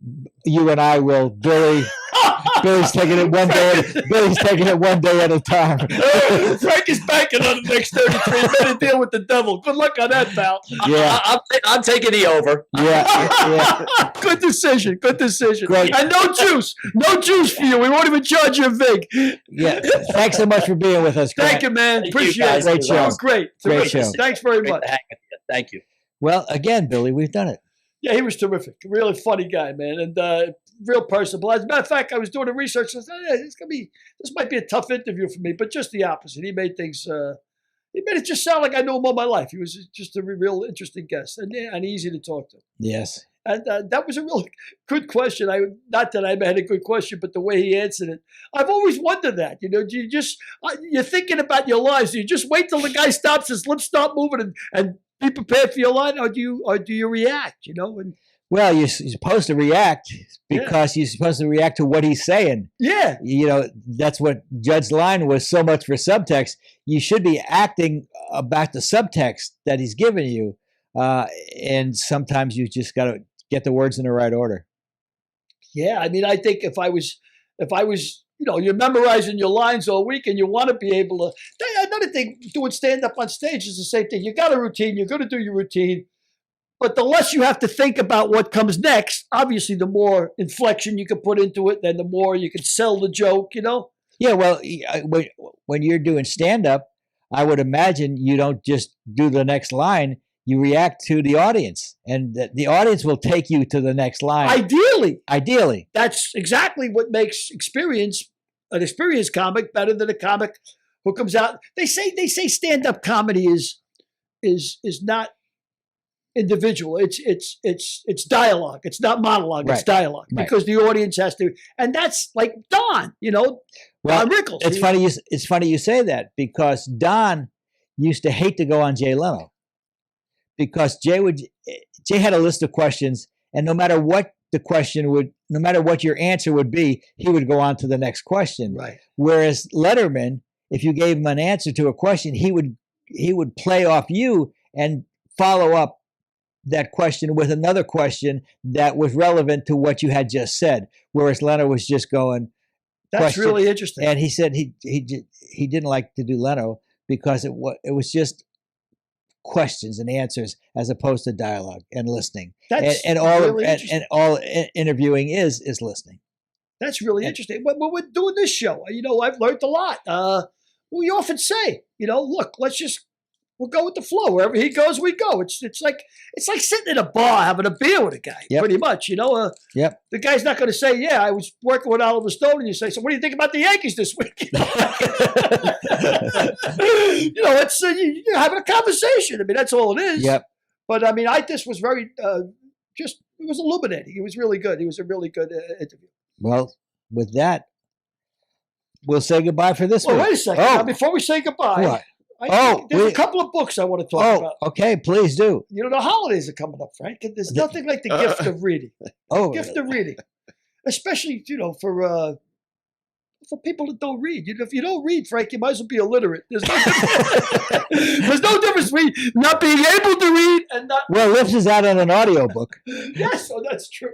Speaker 4: you and I will. Billy's taking it one day. Billy's taking it one day at a time.
Speaker 3: Frank is banking on the next 33. Better deal with the devil. Good luck on that, pal.
Speaker 4: Yeah,
Speaker 6: I'm taking the over.
Speaker 4: Yeah.
Speaker 3: Good decision. Good decision.
Speaker 4: Great.
Speaker 3: And no juice for you. We won't even charge you a vig.
Speaker 4: Yeah. Thanks so much for being with us, Grant.
Speaker 3: Thank you, man.
Speaker 6: Thank you,
Speaker 3: Appreciate
Speaker 6: guys.
Speaker 3: it.
Speaker 4: Great show.
Speaker 3: Great.
Speaker 4: Great show.
Speaker 3: Thanks very
Speaker 6: Great
Speaker 3: much.
Speaker 6: to hang with you. Thank you.
Speaker 4: Well, again, Billy, we've done it.
Speaker 3: Yeah, he was terrific. Really funny guy, man, and real personable. As a matter of fact, I was doing the research. And I said, this might be a tough interview for me, but just the opposite. He made things. He made it just sound like I knew him all my life. He was just a real interesting guest and easy to talk to.
Speaker 4: Yes.
Speaker 3: And that was a real good question. Not that I had a good question, but the way he answered it. I've always wondered that. You know, do you just you're thinking about your lives? Do you just wait till the guy stops, his lips stop moving, and be prepared for your line, or do you react? You know, and
Speaker 4: well, you're supposed to react because you're supposed to react to what he's saying.
Speaker 3: Yeah,
Speaker 4: you know, that's what Judge Line was so much for subtext. You should be acting about the subtext that he's giving you, and sometimes you just got to get the words in the right order.
Speaker 3: Yeah, I mean, I think if I was, you know, you're memorizing your lines all week and you want to be able to. Another thing, doing stand up on stage is the same thing. You got a routine. You're going to do your routine. But the less you have to think about what comes next, obviously, the more inflection you can put into it, then the more you can sell the joke, you know?
Speaker 4: Yeah, well, when you're doing stand-up, I would imagine you don't just do the next line. You react to the audience, and the audience will take you to the next line. Ideally. That's
Speaker 3: exactly what makes an experienced comic better than a comic who comes out. They say stand-up comedy is not individual. It's dialogue. It's not monologue. Right. It's dialogue because the audience has to. And that's like Don, you know, Don Rickles.
Speaker 4: It's funny you say that because Don used to hate to go on Jay Leno because Jay had a list of questions, and no matter what your answer would be, he would go on to the next question.
Speaker 3: Right.
Speaker 4: Whereas Letterman, if you gave him an answer to a question, he would play off you and follow up that question with another question that was relevant to what you had just said, whereas Leno was just going.
Speaker 3: That's really interesting.
Speaker 4: And he said he didn't like to do Leno because it was just questions and answers as opposed to dialogue and listening.
Speaker 3: That's
Speaker 4: and all
Speaker 3: really
Speaker 4: and all interviewing is listening.
Speaker 3: That's really interesting. When we're doing this show, I've learned a lot. We often say, look, we'll go with the flow. Wherever he goes, we go. It's like sitting in a bar having a beer with a guy, pretty much. The guy's not going to say, "Yeah, I was working with Oliver Stone," and you say, "So what do you think about the Yankees this week?" It's you're having a conversation. I mean, that's all it is.
Speaker 4: Yep.
Speaker 3: But I mean, this was very it was illuminating. It was really good. It was a really good interview.
Speaker 4: Well, with that, we'll say goodbye for this week.
Speaker 3: Wait a second. Now, before we say goodbye.
Speaker 4: What?
Speaker 3: There's a couple of books I want to talk about.
Speaker 4: Okay, please do.
Speaker 3: The holidays are coming up, Frank, and there's nothing like the gift of reading. Gift of reading, especially for people that don't read. If you don't read, Frank, you might as well be illiterate. There's no difference between not being able to read and not.
Speaker 4: Well, this is out on an audiobook.
Speaker 3: Yes, that's true.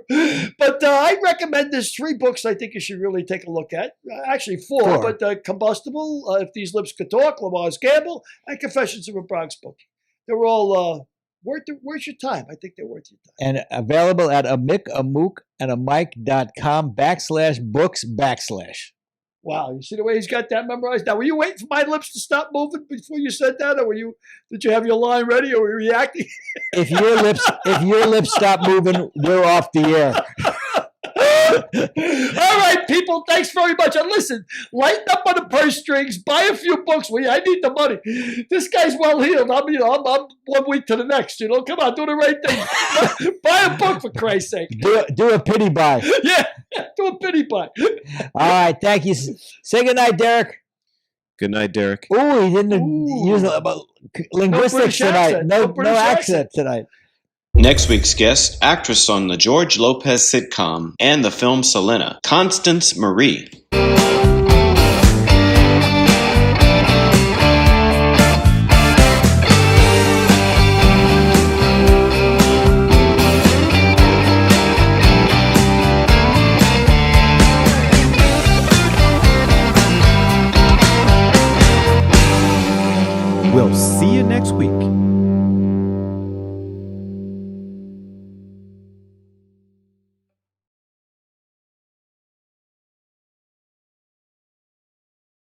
Speaker 3: But I recommend there's 3 books I think you should really take a look at. Actually, 4. But Combustible, If These Lips Could Talk, Lamar's Gamble, and Confessions of a Bronx Bookie. They're all worth your time. I think they're worth your time.
Speaker 4: And available at amicamookanamike.com/books/.
Speaker 3: Wow, you see the way he's got that memorized? Now, were you waiting for my lips to stop moving before you said that, or did you have your line ready, or were you reacting?
Speaker 4: If your lips stop moving, we're off the air.
Speaker 3: All right, people, thanks very much. And listen, lighten up on the purse strings, buy a few books. I need the money. This guy's well heeled. I'm 1 week to the next. Come on, do the right thing. Buy a book, for Christ's sake.
Speaker 4: Do a pity buy.
Speaker 3: Yeah, do a pity buy.
Speaker 4: All right, thank you. Say goodnight, Derek.
Speaker 5: Good night, Derek.
Speaker 4: Oh, he didn't use linguistics tonight. No accent tonight.
Speaker 2: Next week's guest, actress on the George Lopez sitcom and the film Selena, Constance Marie.
Speaker 7: We'll see you next week.